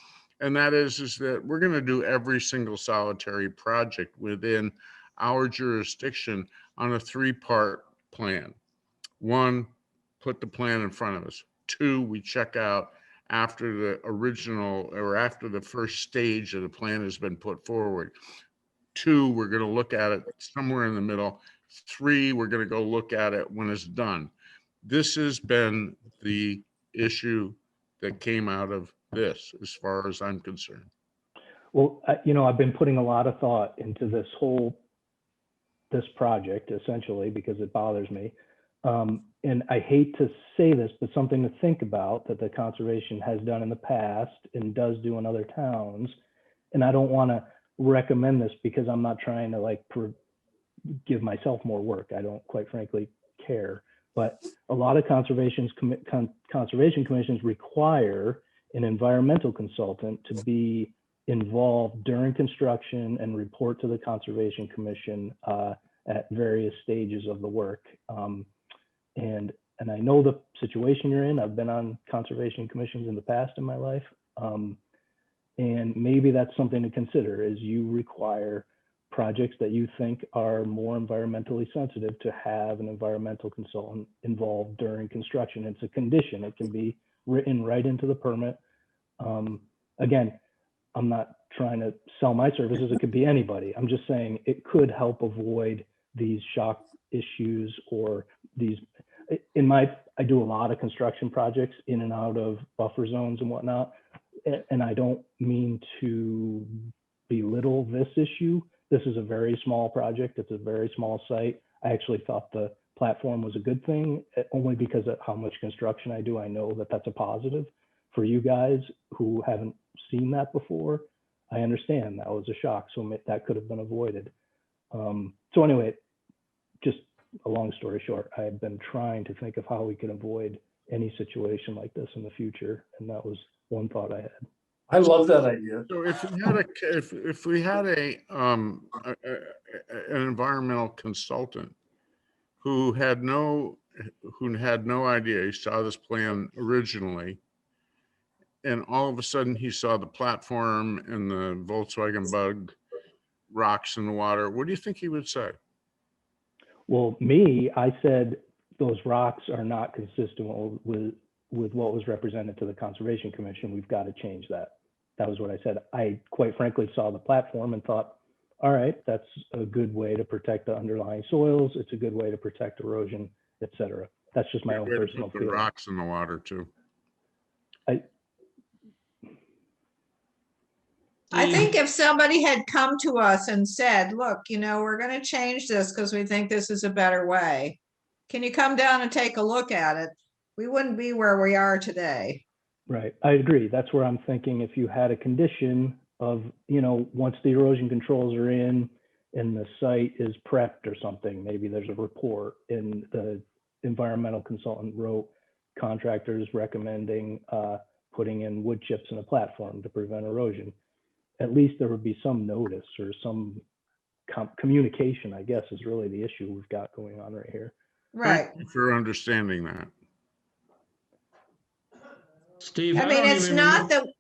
And that is that we're going to do every single solitary project within our jurisdiction on a 3-part plan. 1, put the plan in front of us. 2, we check out after the original or after the first stage of the plan has been put forward. 2, we're going to look at it somewhere in the middle. 3, we're going to go look at it when it's done. This has been the issue that came out of this, as far as I'm concerned. Well, I've been putting a lot of thought into this project essentially because it bothers me. And I hate to say this, but something to think about that the conservation has done in the past and does do in other towns. And I don't want to recommend this because I'm not trying to give myself more work. I don't quite frankly care, but a lot of conservation commissions require an environmental consultant to be involved during construction and report to the Conservation Commission at various stages of the work. And I know the situation you're in. I've been on conservation commissions in the past in my life. And maybe that's something to consider as you require projects that you think are more environmentally sensitive to have an environmental consultant involved during construction. It's a condition. It can be written right into the permit. Again, I'm not trying to sell my services. It could be anybody. I'm just saying it could help avoid these shock issues or these. I do a lot of construction projects in and out of buffer zones and whatnot. And I don't mean to belittle this issue. This is a very small project. It's a very small site. I actually thought the platform was a good thing, only because of how much construction I do. I know that that's a positive for you guys who haven't seen that before. I understand that was a shock, so that could have been avoided. So anyway, just a long story short, I've been trying to think of how we can avoid any situation like this in the future, and that was one thought I had. I love that idea. So if we had an environmental consultant who had no idea, he saw this plan originally, and all of a sudden he saw the platform and the Volkswagen Bug rocks in the water, what do you think he would say? Well, I said those rocks are not consistent with what was represented to the Conservation Commission. We've got to change that. That was what I said. I quite frankly saw the platform and thought, all right, that's a good way to protect the underlying soils. It's a good way to protect erosion, et cetera. That's just my own personal Put the feeling. rocks in the water too. I think if somebody had come to us and said, look, we're going to change this because we think this is a better way. Can you come down and take a look at it? We wouldn't be where we are today. Right. I agree. That's where I'm thinking if you had a condition of, once the erosion controls are in and the site is prepped or something, maybe there's a report and the environmental consultant wrote contractors recommending putting in wood chips in a platform to prevent erosion. At least there would be some notice or some communication, I guess, is really the issue we've got going on right here. Right. Thank you for understanding that. Steve, I mean, don't it's even not remember-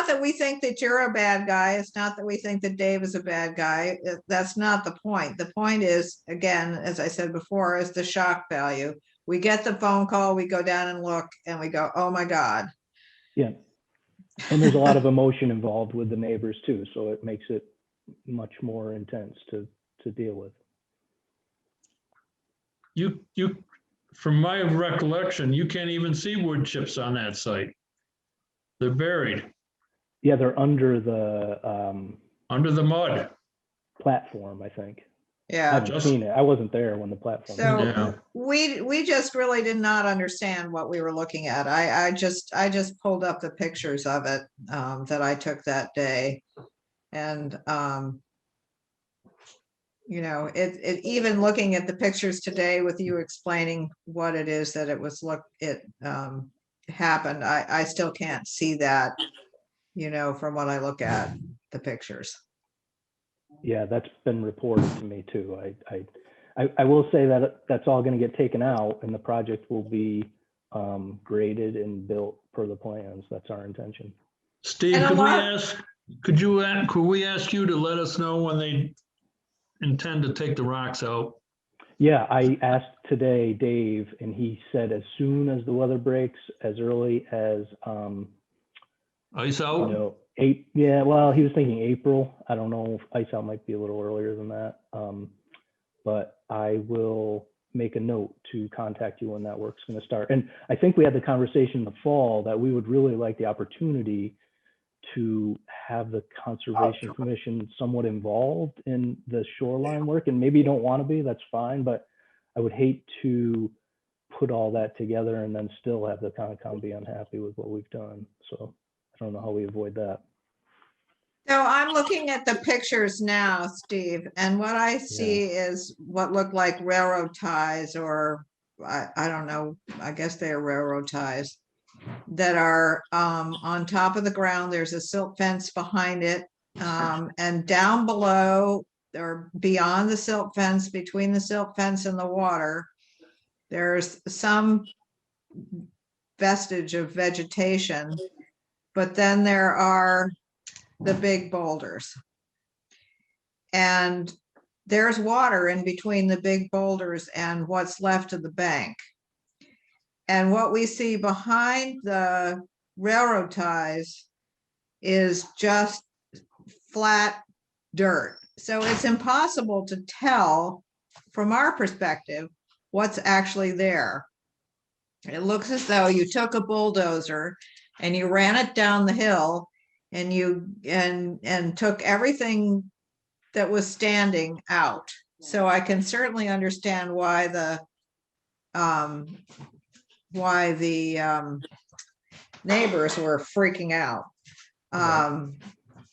that we think that you're a bad guy. It's not that we think that Dave is a bad guy. That's not the point. The point is, again, as I said before, is the shock value. We get the phone call, we go down and look, and we go, oh my God. Yeah. And there's a lot of emotion involved with the neighbors too, so it makes it much more intense to deal with. You, from my recollection, you can't even see wood chips on that site. They're buried Yeah, they're under the mud. platform, I think. I Yeah. haven't seen it. I wasn't there when the platform. So Yeah. we just really did not understand what we were looking at. I just pulled up the pictures of it that I took that day. And it even looking at the pictures today with you explaining what it is that happened, I still can't see that, from what I look at the pictures. Yeah, that's been reported to me too. I will say that that's all going to get taken out and the project will be graded and built per the plans. That's our intention. Steve, And could we ask you to let us know when they intend to take the rocks out? Yeah, I asked today, Dave, and he said as soon as the weather breaks, as early as Ice out? yeah, well, he was thinking April. I don't know if ice out might be a little earlier than that. But I will make a note to contact you when that work's going to start. And I think we had the conversation in the fall that we would really like the opportunity to have the Conservation Commission somewhat involved in the shoreline work. And maybe you don't want to be, that's fine, but I would hate to put all that together and then still have the Concom be unhappy with what we've done. So I don't know how we avoid that. So I'm looking at the pictures now, Steve, and what I see is what look like railroad ties, or I don't know, I guess they're railroad ties that are on top of the ground. There's a silt fence behind it. And down below, or beyond the silt fence, between the silt fence and the water, there's some vestige of vegetation, but then there are the big boulders. And there's water in between the big boulders and what's left of the bank. And what we see behind the railroad ties is just flat dirt. So it's impossible to tell from our perspective what's actually there. It looks as though you took a bulldozer and you ran it down the hill and you took everything that was standing out. So I can certainly understand why the neighbors were freaking out.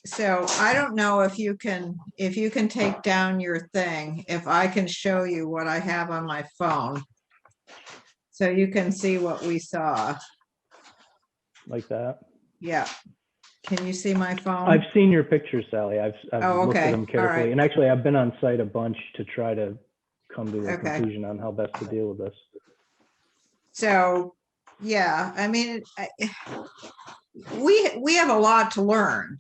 So I don't know if you can take down your thing, if I can show you what I have on my phone, so you can see what we saw. Like that? Yeah. Can you see my phone? I've seen your pictures, Sally. I've Oh, looked at okay. them All carefully. right. And actually, I've been on site a bunch to try to come to a Okay. conclusion on how best to deal with this. So, yeah, I mean, we have a lot to learn.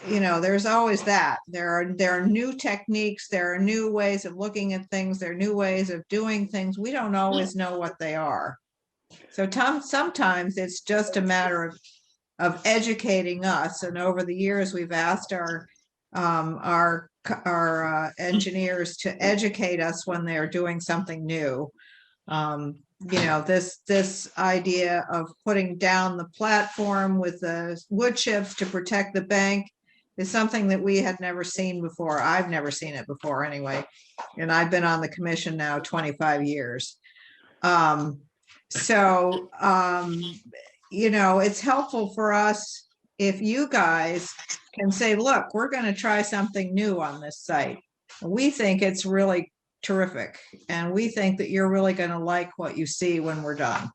You know, there's always that. There are new techniques, there are new ways of looking at things, there are new ways of doing things. We don't always know what they are. So sometimes it's just a matter of educating us. And over the years, we've asked our engineers to educate us when they're doing something new. You know, this idea of putting down the platform with the wood chips to protect the bank is something that we had never seen before. I've never seen it before anyway. And I've been on the commission now 25 years. You know, it's helpful for us if you guys can say, look, we're going to try something new on this site. We think it's really terrific. And we think that you're really going to like what you see when we're done.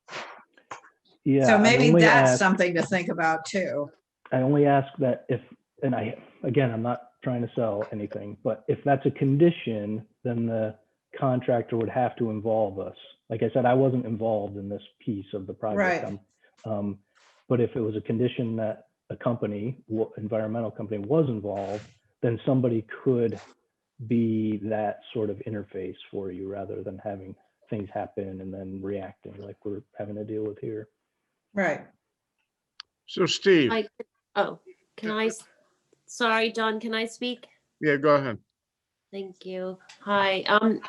Yeah. So maybe that's something to think about too. I only ask that if, and I'm not trying to sell anything, but if that's a condition, then the contractor would have to involve us. Like I said, I wasn't involved in this piece of the project. Right. But if it was a condition that a company, environmental company, was involved, then somebody could be that sort of interface for you rather than having things happen and then reacting like we're having to deal with here. Right. So Steve. Sorry, John, can I speak? Yeah, go ahead. Thank you. Hi,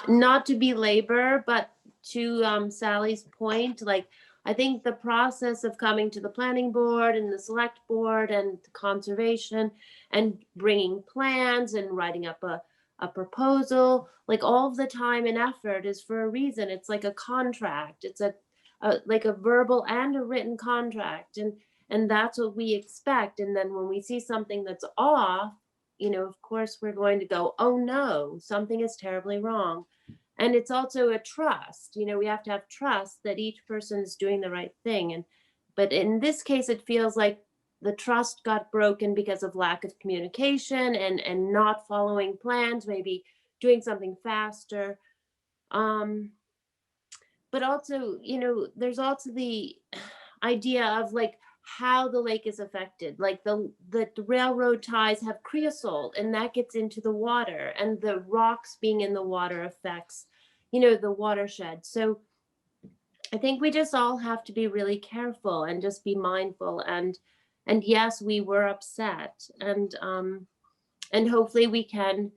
not to belabor, but to Sally's point, like, I think the process of coming to the planning board and the select board and conservation and bringing plans and writing up a proposal, like all of the time and effort is for a reason. It's like a contract. It's like a verbal and a written contract. And that's what we expect. And then when we see something that's off, you know, of course, we're going to go, oh no, something is terribly wrong. And it's also a trust, you know, we have to have trust that each person is doing the right thing. But in this case, it feels like the trust got broken because of lack of communication and not following plans, maybe doing something faster. But also, you know, there's also the idea of like how the lake is affected. Like the railroad ties have creosote and that gets into the water, and the rocks being in the water affects, you know, the watershed. So I think we just all have to be really careful and just be mindful. And yes, we were upset, and hopefully we can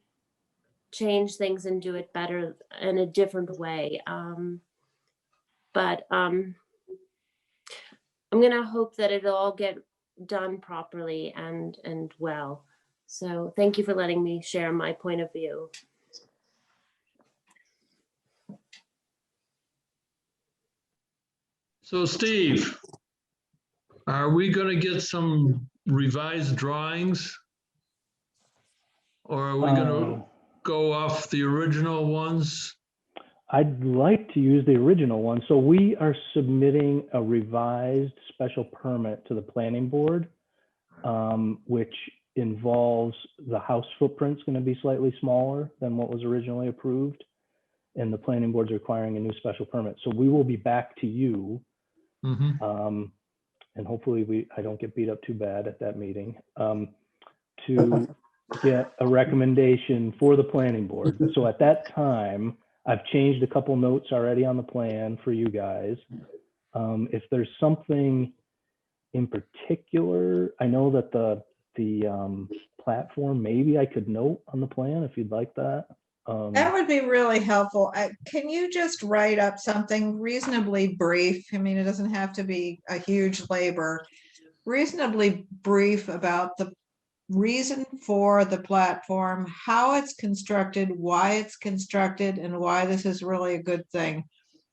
change things and do it better in a different way. But I'm gonna hope that it'll all get done properly and well. So thank you for letting me share my point of view. So Steve, are we gonna get some revised drawings? Or are we gonna go off the original ones? I'd like to use the original one. So we are submitting a revised special permit to the planning board, which involves the house footprint's going to be slightly smaller than what was originally approved. And the planning board's requiring a new special permit. So we will be back to you. Mhm. And hopefully I don't get beat up too bad at that meeting, to get a recommendation for the planning board. So at that time, I've changed a couple notes already on the plan for you guys. If there's something in particular, I know that the platform, maybe I could note on the plan if you'd like that. That would be really helpful. Can you just write up something reasonably brief? I mean, it doesn't have to be a huge labor. Reasonably brief about the reason for the platform, how it's constructed, why it's constructed, and why this is really a good thing.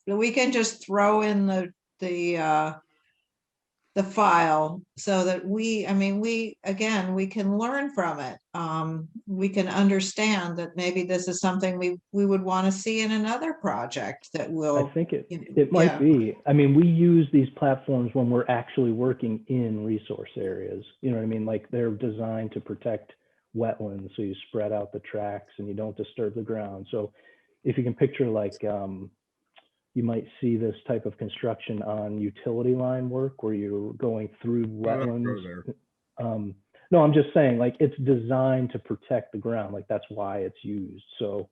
We can just throw in the file so that we can learn from it. We can understand that maybe this is something we would want to see in another project that will. I think it might be. I mean, we use these platforms when we're actually working in resource areas. You know what I mean? Like they're designed to protect wetlands, so you spread out the tracks and you don't disturb the ground. So if you can picture like, you might see this type of construction on utility line work where you're going through wetlands. No, I'm just saying like it's designed to protect the ground. Like that's why it's used. So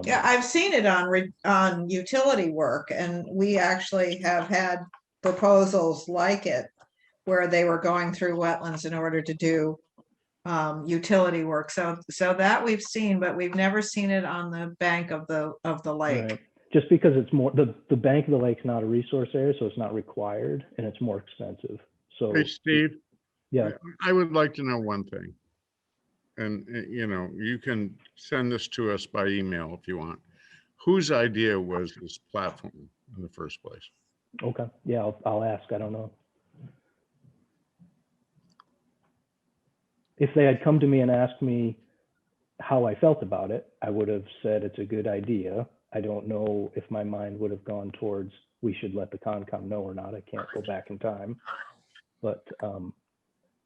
yeah, I've seen it on utility work, and we actually have had proposals like it where they were going through wetlands in order to do utility work. So that we've seen, but we've never seen it on the bank of the lake. Right. Just because it's more, the bank of the lake's not a resource area, so it's not required and it's more expensive. So Hey, Steve. Yeah. I would like to know one thing. And you can send this to us by email if you want. Whose idea was this platform in the first place? Okay. Yeah, I'll ask. I don't know. If they had come to me and asked me how I felt about it, I would have said it's a good idea. I don't know if my mind would have gone towards we should let the Concom know or not. I can't go back in time, but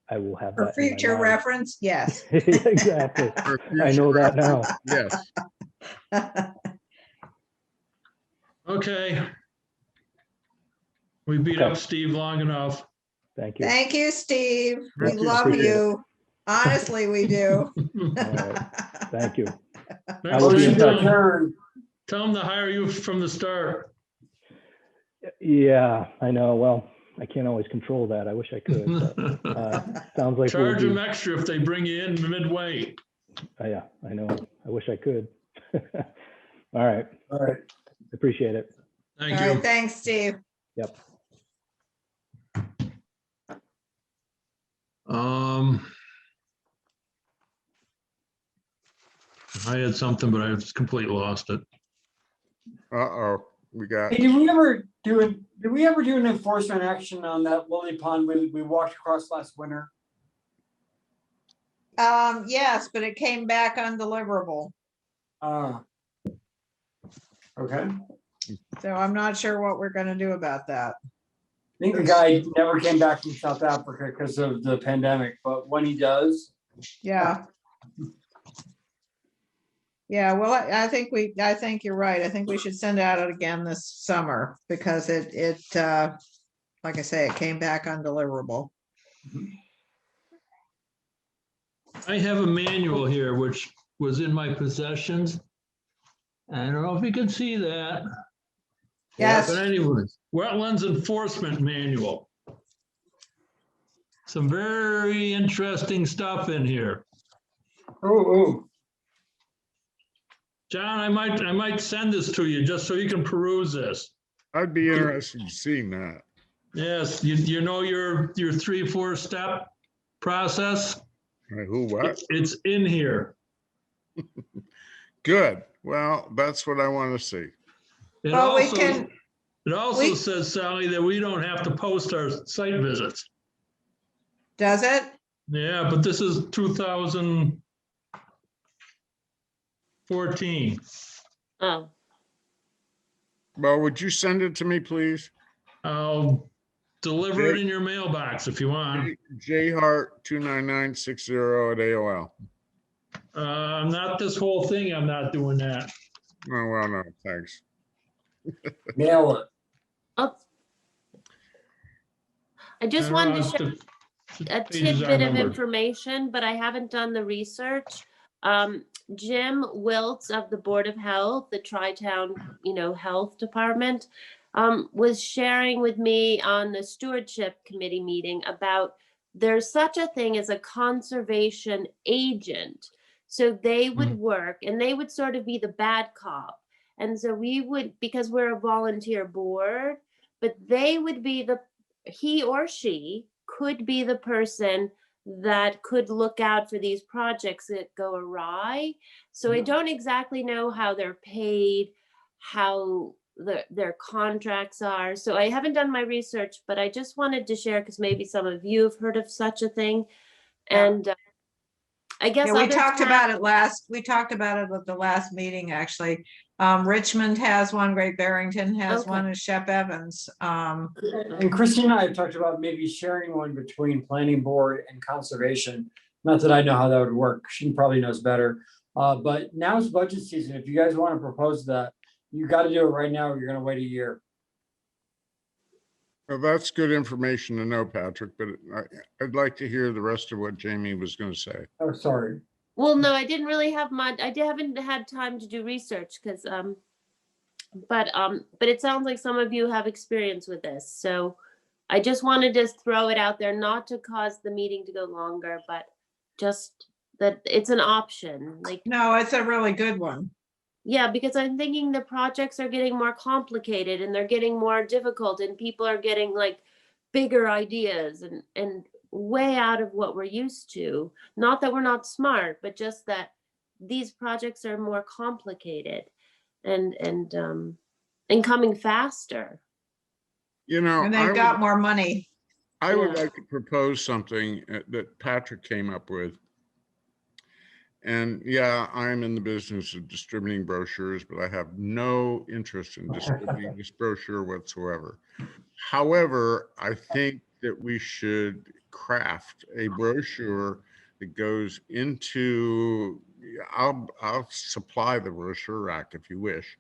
I will have that for future reference. Yes. Exactly. I know that now. Yes. Okay. We beat up Steve long enough. Thank you. Thank you, Steve. We Thank you. love you. Honestly, we do. All right. Thank you. Next time, tell them to hire you from the start. Yeah, I know. Well, I can't always control that. I wish I could. But, sounds like charge them extra if they bring you in midway. Yeah, I know. I wish I could. All right. Appreciate it. Thank All you. right, thanks, Steve. Yep. I had something, but I just completely lost it. Uh-oh, we got. Hey, did we ever do an enforcement action on that lily pond we walked across last winter? Yes, but it came back undeliverable. Okay. So I'm not sure what we're gonna do about that. I think the guy never came back from South Africa because of the pandemic, but when he does. Yeah. Yeah, well, I think you're right. I think we should send out again this summer because it like I say, it came back undeliverable. I have a manual here, which was in my possessions. I don't know if you can see that. Yes. But anyways, Wetlands Enforcement Manual. Some very interesting stuff in here. Oh. John, I might send this to you just so you can peruse this. I'd be interested in seeing that. Yes, you know your 3-4 step process? Right, who, what? It's in here. Good. Well, that's what I want to see. It Well, we also, can, it also we- says, Sally, that we don't have to post our site visits. does it? Yeah, but this is 2014. Oh, Well, would you send it to me, please? I'll deliver it in your mailbox if you want. jhart29960@AOL. Not this whole thing, I'm not doing that. Oh, well, no, thanks. Nail it. oh. I just wanted to share a Pages are tidbit of numbered. information, but I haven't done the research. Jim Wiltz of the Board of Health, the Tri-Town, Health Department, was sharing with me on the Stewardship Committee meeting about there's such a thing as a conservation agent. So they would work and they would sort of be the bad cop. And so we would, because we're a volunteer board, but they would be he or she could be the person that could look out for these projects that go awry. So I don't exactly know how they're paid, how their contracts are. So I haven't done my research, but I just wanted to share because maybe some of you have heard of such a thing. And I guess Yeah, we other talked towns- about it at the last meeting, actually. Richmond has one, Great Barrington has Okay. one, and Shep Evans. And Christine and I have talked about maybe sharing one between planning board and conservation. Not that I know how that would work. She probably knows better. But now's budget season. If you guys want to propose that, you got to do it right now or you're going to wait a year. Well, that's good information to know, Patrick, but I'd like to hear the rest of what Jamie was going to say. Oh, sorry. Well, no, I didn't really have much. Haven't had time to do research because, but it sounds like some of you have experience with this. So I just wanted to throw it out there, not to cause the meeting to go longer, but just that it's an option. Like, No, it's a really good one. yeah, because I'm thinking the projects are getting more complicated and they're getting more difficult and people are getting like bigger ideas and way out of what we're used to. Not that we're not smart, but just that these projects are more complicated and coming faster. And they've got more money. I would Yeah. like to propose something that Patrick came up with. And yeah, I'm in the business of distributing brochures, but I have no interest in distributing this brochure whatsoever. However, I think that we should craft a brochure that goes into, I'll supply the brochure rack if you wish,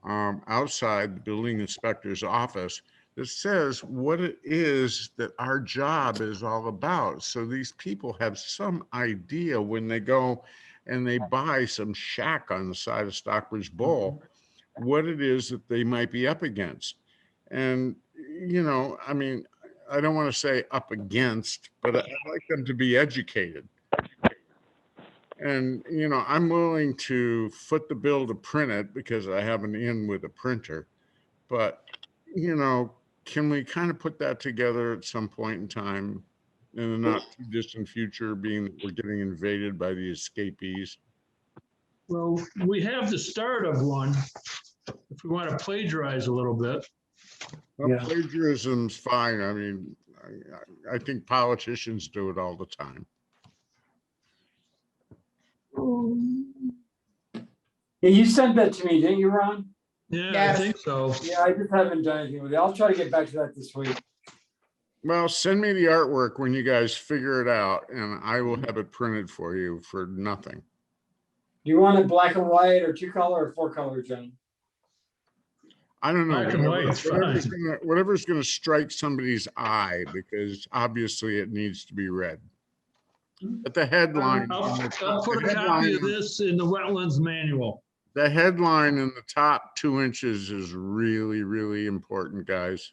outside the building inspector's office that says what it is that our job is all about. So these people have some idea when they go and they buy some shack on the side of Stockbridge Bowl, what it is that they might be up against. And, I mean, I don't want to say up against, but I'd like them to be educated. And, I'm willing to foot the bill to print it because I have an in with a printer. But, can we kind of put that together at some point in time in the not too distant future, being that we're getting invaded by the escapees? Well, we have the start of one, if we want to plagiarize a little bit. Well, Yeah. plagiarism's fine. I mean, I think politicians do it all the time. Yeah, you sent that to me, didn't you, Ron? Yeah, Yes. I think so. Yeah, I just haven't done anything with it. I'll try to get back to that this week. Well, send me the artwork when you guys figure it out, and I will have it printed for you for nothing. Do you want it black and white or 2-color or 4-color, John? I don't know. Black and white's fine. Whatever's gonna strike somebody's eye, because obviously it needs to be read. But the headline, I'll put a copy of this in the Wetlands manual. the headline in the top 2 inches is really, really important, guys.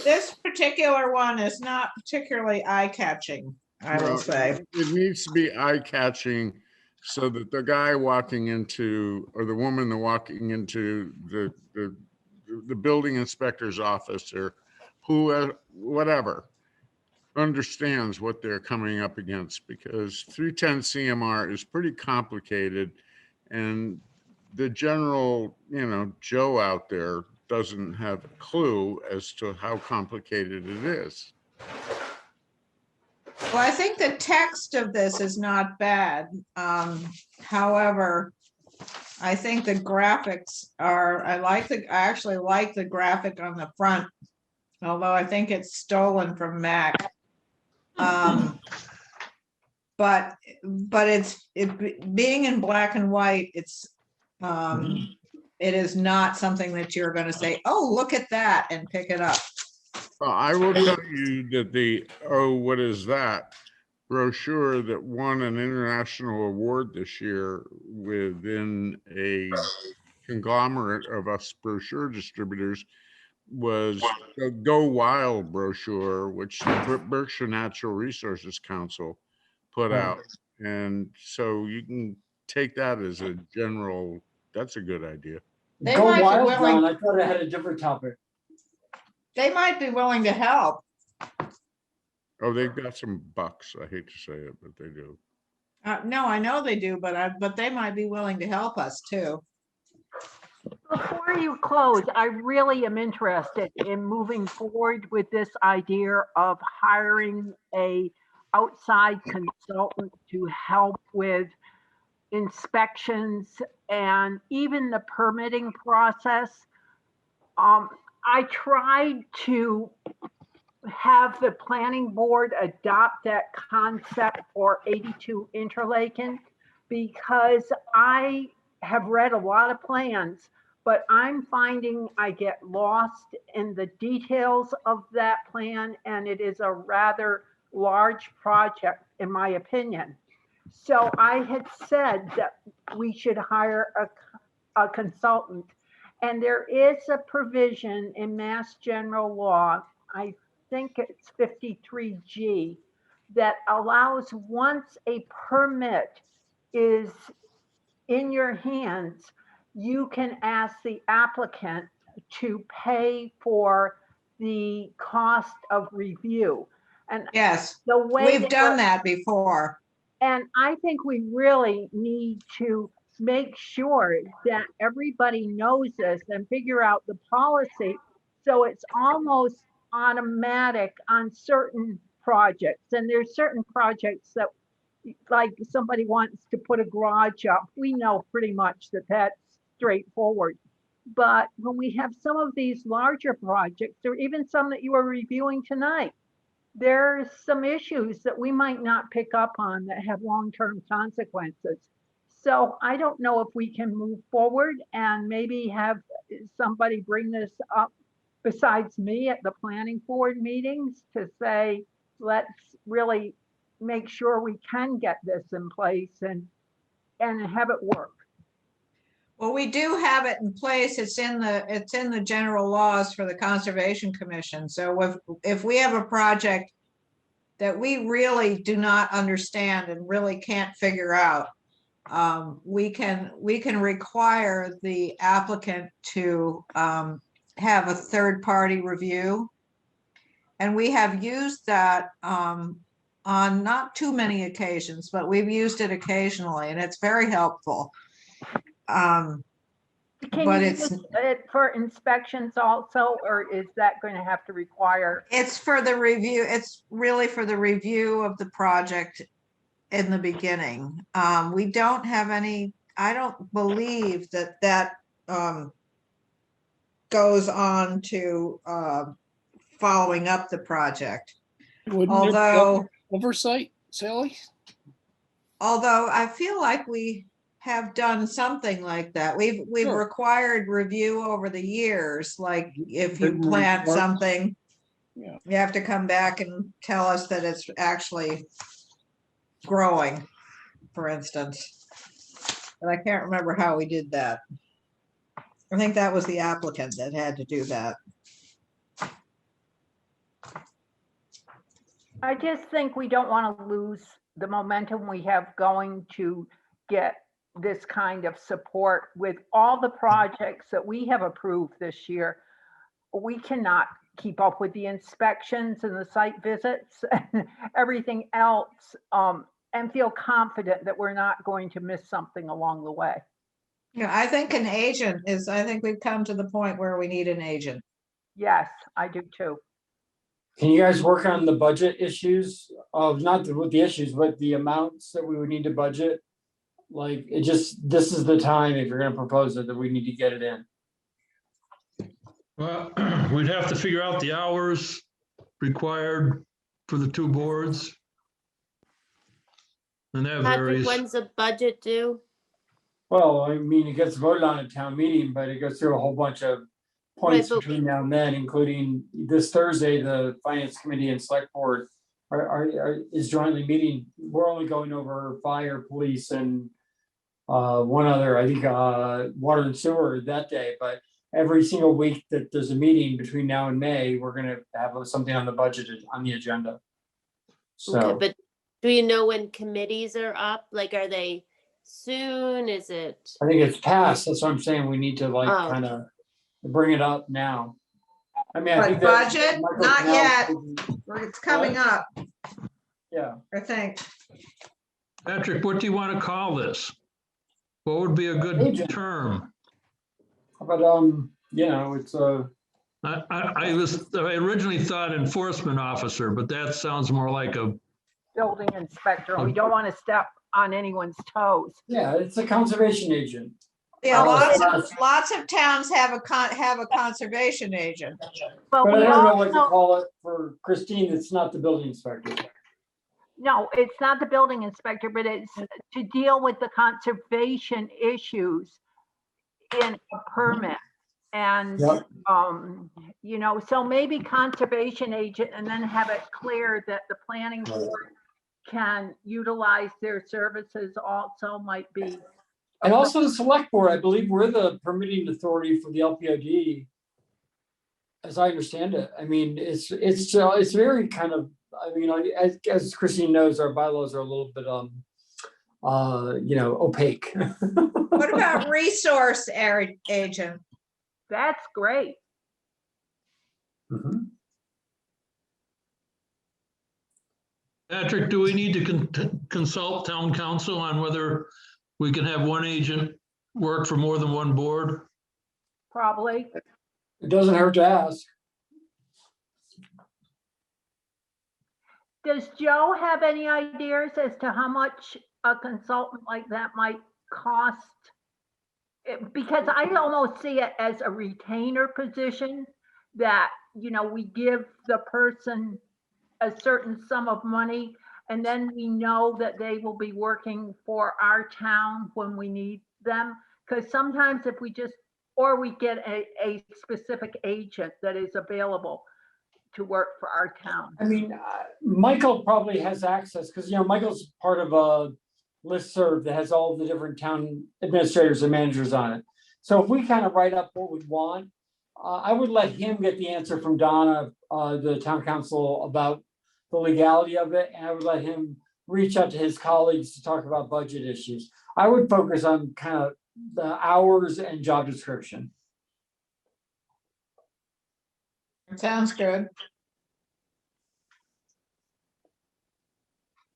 This particular one is not particularly eye-catching. I will Well, say. it needs to be eye-catching so that the guy walking into, or the woman that walking into the building inspector's office or whatever, understands what they're coming up against, because 310 CMR is pretty complicated, and the general, Joe out there doesn't have a clue as to how complicated it is. Well, I think the text of this is not bad. However, I think the graphics are, I actually like the graphic on the front, although I think it's stolen from Mac. But being in black and white, it is not something that you're going to say, oh, look at that, and pick it up. Well, I will tell you that the, oh, what is that brochure that won an international award this year within a conglomerate of us brochure distributors was the Go Wild brochure, which the Berkshire Natural Resources Council put out. And so you can take that as a general, that's a good idea. They Go might be wild, willing- John. I thought I had a different topic. They might be willing to help. Oh, they've got some bucks. I hate to say it, but they do. No, I know they do, but they might be willing to help us too. Before you close, I really am interested in moving forward with this idea of hiring a outside consultant to help with inspections and even the permitting process. I tried to have the planning board adopt that concept for 82 Interlaken because I have read a lot of plans, but I'm finding I get lost in the details of that plan, and it is a rather large project, in my opinion. So I had said that we should hire a consultant, and there is a provision in Mass General Law, I think it's 53G, that allows once a permit is in your hands, you can ask the applicant to pay for the cost of review. And Yes, the way we've done that before. and I think we really need to make sure that everybody knows this and figure out the policy. So it's almost automatic on certain projects. And there's certain projects that, like somebody wants to put a garage up, we know pretty much that that's straightforward. But when we have some of these larger projects, or even some that you are reviewing tonight, there's some issues that we might not pick up on that have long-term consequences. So I don't know if we can move forward and maybe have somebody bring this up besides me at the planning board meetings to say, let's really make sure we can get this in place and have it work. Well, we do have it in place. It's in the general laws for the Conservation Commission. So if we have a project that we really do not understand and really can't figure out, we can require the applicant to have a third-party review. And we have used that on not too many occasions, but we've used it occasionally, and it's very helpful. Can But you it's- use it for inspections also, or is that going to have to require? It's for the review. It's really for the review of the project in the beginning. We don't have any, I don't believe that goes on to following up the project. Wouldn't there be Although, oversight, Sally? although I feel like we have done something like that. We've Sure. required review over the years, like if you Written plant report. something, Yeah. you have to come back and tell us that it's actually growing, for instance. But I can't remember how we did that. I think that was the applicant that had to do that. I just think we don't want to lose the momentum we have going to get this kind of support with all the projects that we have approved this year. We cannot keep up with the inspections and the site visits and everything else, and feel confident that we're not going to miss something along the way. Yeah, I think an agent is, I think we've come to the point where we need an agent. Yes, I do too. Can you guys work on the budget issues of not the issues, but the amounts that we would need to budget? Like it just, this is the time if you're gonna propose it, that we need to get it in. Well, we'd have to figure out the hours required for the two boards. And that Patrick, varies. when's the budget due? Well, I mean, it gets voted on at town meeting, but it goes through a whole bunch of points Right, but- between now and then, including this Thursday, the finance committee and select board is jointly meeting. We're only going over fire, police, and one other, I think, water and sewer that day, but every single week that there's a meeting between now and May, we're gonna have something on the budget on the agenda. Okay, So, but do you know when committees are up? Like, are they soon? Is it? I think it's passed, that's what I'm saying, we need to like Oh. kind of bring it up now. I mean, I But think that budget, Michael not Canal- yet. It's coming up, Yeah, I think. Patrick, what do you want to call this? What would be a good Agent. term? but you know, it's I originally thought enforcement officer, but that sounds more like a, Building inspector, and we don't want to step on anyone's toes. yeah, it's a conservation agent. Yeah, Oh, lots of towns have a conservation agent. But But I we don't know what to also, call it for Christine, it's not the building inspector. no, it's not the building inspector, but it's to deal with the conservation issues in a permit. And, Yep. you know, so maybe conservation agent, and then have it clear that the planning board can utilize their services also might be. And also the select board, I believe we're the permitting authority for the LPOD. As I understand it, I mean, it's very kind of, I mean, as Christine knows, our bylaws are a little bit, you know, opaque. What about resource agent? That's great. Mhm. Patrick, do we need to consult town council on whether we can have one agent work for more than one board? Probably. It doesn't hurt to ask. Does Joe have any ideas as to how much a consultant like that might cost? Because I almost see it as a retainer position that, you know, we give the person a certain sum of money, and then we know that they will be working for our town when we need them. Because sometimes if we just, or we get a specific agent that is available to work for our town. I mean, Michael probably has access, because, you know, Michael's part of a listserv that has all the different town administrators and managers on it. So if we kind of write up what we want, I would let him get the answer from Donna, the town council, about the legality of it, and I would let him reach out to his colleagues to talk about budget issues. I would focus on kind of the hours and job description. Sounds good.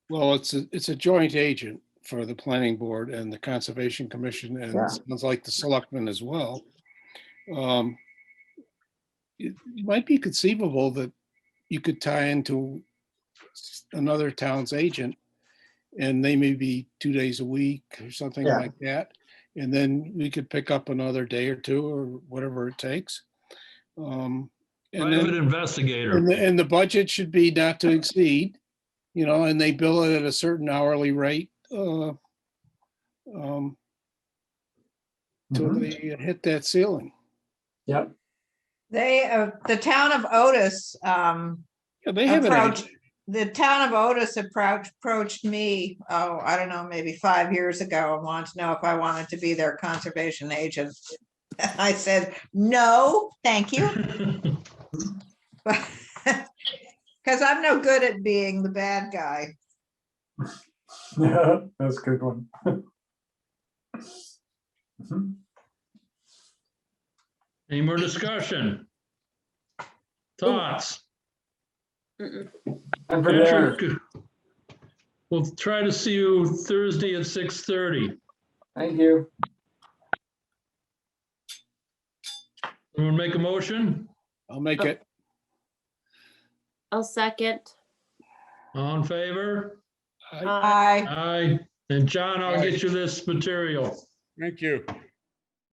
Well, it's a joint agent for the planning board and the conservation commission, and Yeah. it sounds like the selectmen as well. It might be conceivable that you could tie into another town's agent, and they may be 2 days a week or something Yeah. like that. And then we could pick up another day or two or whatever it takes. And Private then, investigator. and the budget should be not to exceed, you know, and they bill it at a certain hourly rate till Mhm. they hit that ceiling. Yep. They, the town of Otis, Yeah, they have an approached, agent. the town of Otis approached me, oh, I don't know, maybe 5 years ago, and wanted to know if I wanted to be their conservation agent. I said, no, thank you. Because Because I'm no good at being the bad guy. Yeah, that's a good one. Mhm. Any more discussion? Thoughts? Mm-mm. And for dinner. Patrick, we'll try to see you Thursday at 6:30. Thank you. Everyone make a motion? I'll make it. I'll second. All in favor? I- Uh, Aye. Aye. And John, I'll Aye. get you this material. Thank you.